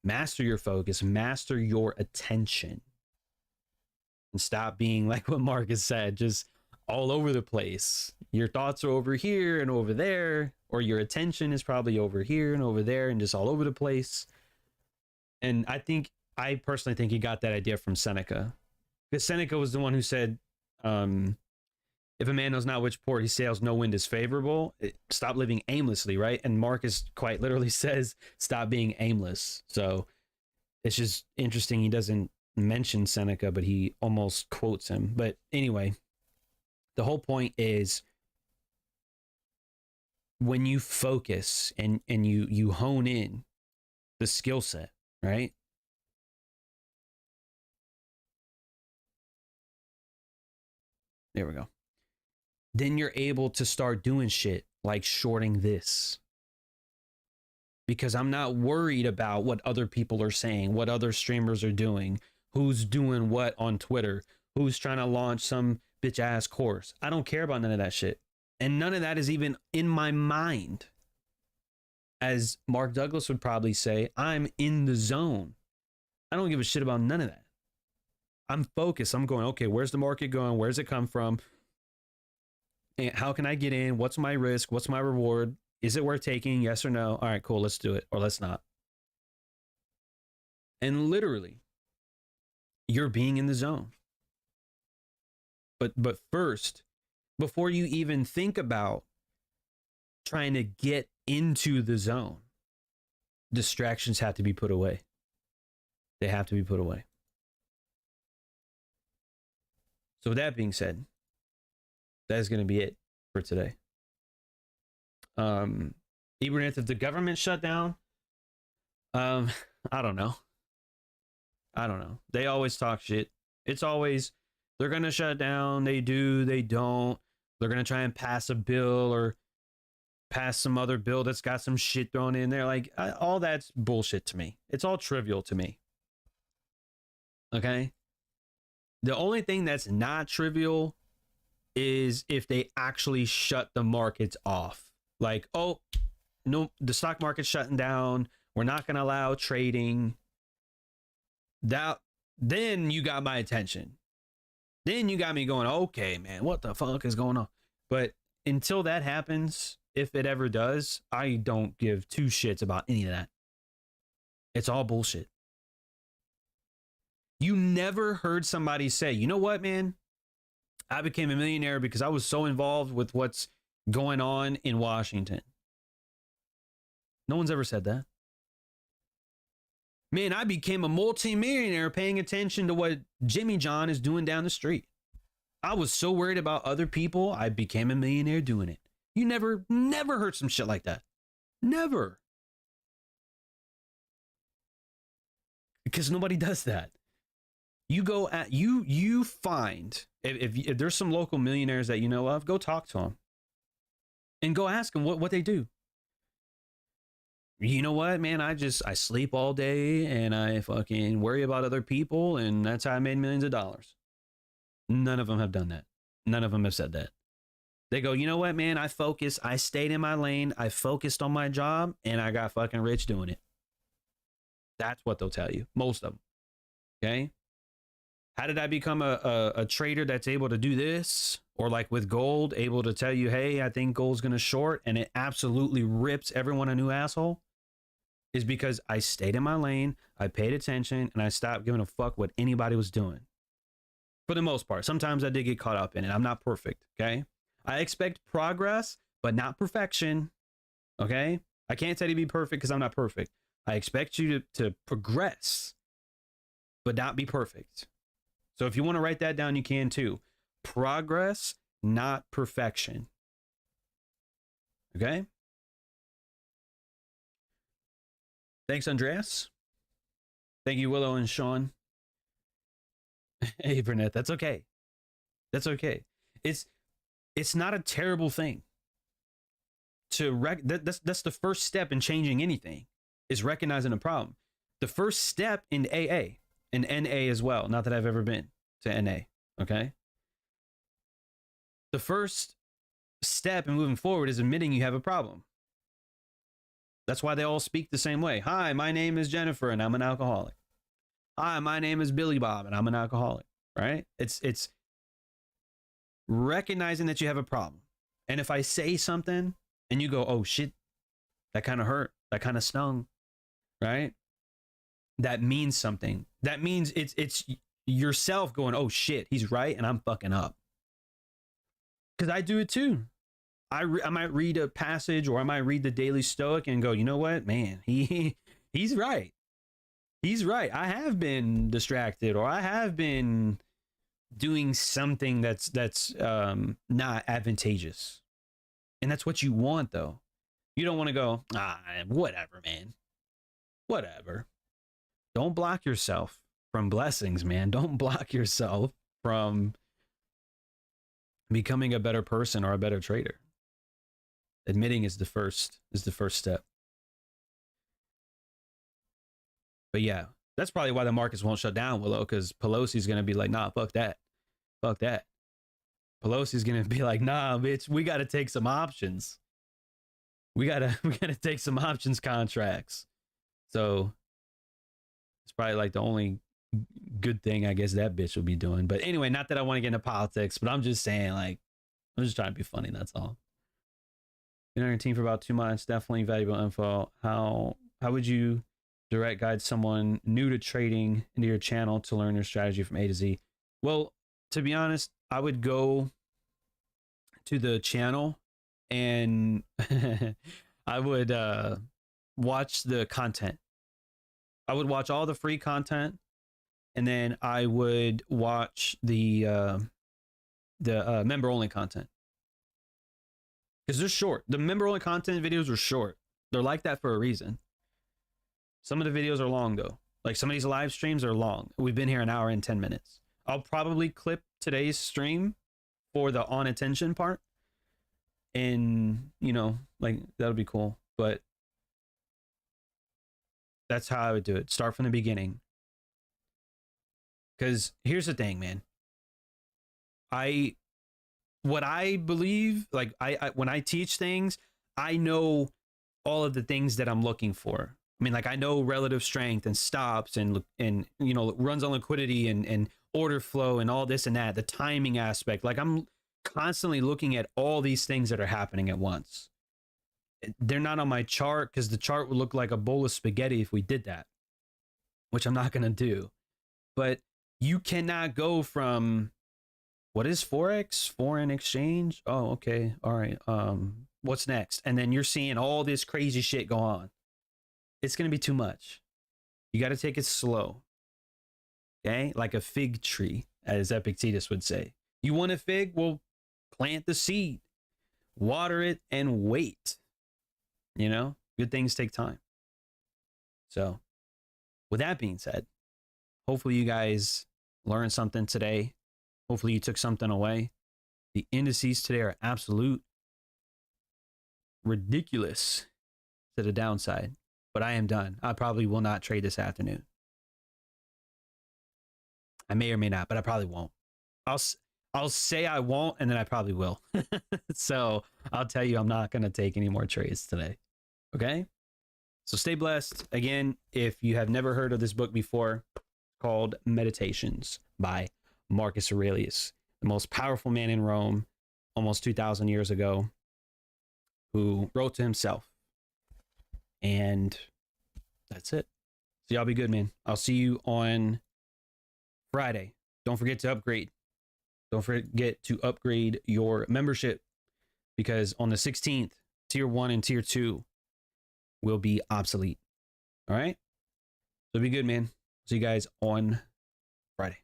master your focus, master your attention, and stop being like what Marcus said, just all over the place. Your thoughts are over here and over there, or your attention is probably over here and over there and just all over the place. And I personally think he got that idea from Seneca, because Seneca was the one who said, if a man knows not which port he sails, no wind is favorable. Stop living aimlessly, right? And Marcus quite literally says, stop being aimless. So it's just interesting. He doesn't mention Seneca, but he almost quotes him. But anyway, the whole point is when you focus and you hone in the skill set, right? There we go. Then you're able to start doing shit like shorting this. Because I'm not worried about what other people are saying, what other streamers are doing, who's doing what on Twitter, who's trying to launch some bitch ass course. I don't care about none of that shit. And none of that is even in my mind. As Mark Douglas would probably say, I'm in the zone. I don't give a shit about none of that. I'm focused. I'm going, okay, where's the market going? Where's it come from? And how can I get in? What's my risk? What's my reward? Is it worth taking? Yes or no? All right, cool. Let's do it. Or let's not. And literally, you're being in the zone. But first, before you even think about trying to get into the zone, distractions have to be put away. They have to be put away. So with that being said, that is going to be it for today. Even if the government shut down, I don't know. They always talk shit. It's always, they're going to shut down. They do, they don't. They're going to try and pass a bill or pass some other bill that's got some shit thrown in there. Like, all that's bullshit to me. It's all trivial to me. Okay? The only thing that's not trivial is if they actually shut the markets off. Like, oh, no, the stock market's shutting down. We're not going to allow trading. Then you got my attention. Then you got me going, okay, man, what the fuck is going on? But until that happens, if it ever does, I don't give two shits about any of that. It's all bullshit. You never heard somebody say, you know what, man? I became a millionaire because I was so involved with what's going on in Washington. No one's ever said that. Man, I became a multi-millionaire paying attention to what Jimmy John is doing down the street. I was so worried about other people, I became a millionaire doing it. You never heard some shit like that. Never. Because nobody does that. You go at you find if there's some local millionaires that you know of, go talk to them and go ask them what they do. You know what, man? I sleep all day and I fucking worry about other people, and that's how I made millions of dollars. None of them have done that. None of them have said that. They go, you know what, man? I stayed in my lane, I focused on my job, and I got fucking rich doing it. That's what they'll tell you. Most of them. Okay? How did I become a trader that's able to do this? Or like with gold, able to tell you, hey, I think gold's going to short, and it absolutely rips everyone a new asshole? Is because I stayed in my lane, I paid attention, and I stopped giving a fuck what anybody was doing. For the most part. Sometimes I did get caught up in it. I'm not perfect, okay? I expect progress, but not perfection, okay? I can't tell you to be perfect because I'm not perfect. I expect you to progress, but not be perfect. So if you want to write that down, you can too. Progress, not perfection. Okay? Thanks, Andreas. Thank you, Willow and Sean. Hey, Burnett, that's okay. That's okay. It's not a terrible thing. That's the first step in changing anything, is recognizing a problem. The first step in AA, and NA as well, not that I've ever been to NA, okay? The first step in moving forward is admitting you have a problem. That's why they all speak the same way. Hi, my name is Jennifer and I'm an alcoholic. Hi, my name is Billy Bob and I'm an alcoholic, right? It's recognizing that you have a problem. And if I say something and you go, oh shit, that kind of hurt, that kind of stung, right? That means something. That means it's yourself going, oh shit, he's right and I'm fucking up. Because I do it too. I might read a passage, or I might read the Daily Stoic and go, you know what, man, he's right. He's right. I have been distracted, or I have been doing something that's not advantageous. And that's what you want, though. You don't want to go, whatever, man. Whatever. Don't block yourself from blessings, man. Don't block yourself from becoming a better person or a better trader. Admitting is the first step. But yeah, that's probably why the markets won't shut down, Willow, because Pelosi's gonna be like, nah, fuck that. Fuck that. Pelosi's gonna be like, nah, bitch, we gotta take some options. We gotta take some options contracts. So it's probably like the only good thing I guess that bitch will be doing. But anyway, not that I want to get into politics, but I'm just saying, like, I'm just trying to be funny, that's all. Been on your team for about 2 months, definitely valuable info. How would you direct guide someone new to trading into your channel to learn your strategy from A to Z? Well, to be honest, I would go to the channel and I would watch the content. I would watch all the free content, and then I would watch the member only content. Because they're short. The member only content videos are short. They're like that for a reason. Some of the videos are long though. Like some of these live streams are long. We've been here an hour and 10 minutes. I'll probably clip today's stream for the on attention part, And, you know, like that'll be cool. But that's how I would do it. Start from the beginning. Because here's the thing, man. What I believe, like I when I teach things, I know all of the things that I'm looking for. I mean, like I know relative strength and stops and you know, runs on liquidity and order flow and all this and that, the timing aspect. Like I'm constantly looking at all these things that are happening at once. They're not on my chart because the chart would look like a bowl of spaghetti if we did that, which I'm not going to do. But you cannot go from what is Forex? Foreign exchange? Oh, okay. All right. What's next? And then you're seeing all this crazy shit go on. It's going to be too much. You got to take it slow. Okay? Like a fig tree, as Epictetus would say. You want a fig? Well, plant the seed, water it, and wait. You know, good things take time. So, with that being said, hopefully you guys learned something today. Hopefully you took something away. The indices today are absolute ridiculous to the downside, but I am done. I probably will not trade this afternoon. I may or may not, but I probably won't. I'll say I won't, and then I probably will. So I'll tell you, I'm not going to take any more trades today. Okay? So stay blessed. Again, if you have never heard of this book before, called Meditations by Marcus Aurelius, the most powerful man in Rome almost 2,000 years ago, who wrote to himself. And that's it. So y'all be good, man. I'll see you on Friday. Don't forget to upgrade. Don't forget to upgrade your membership, because on the 16th, tier 1 and tier 2 will be obsolete. All right? So be good, man. See you guys on Friday.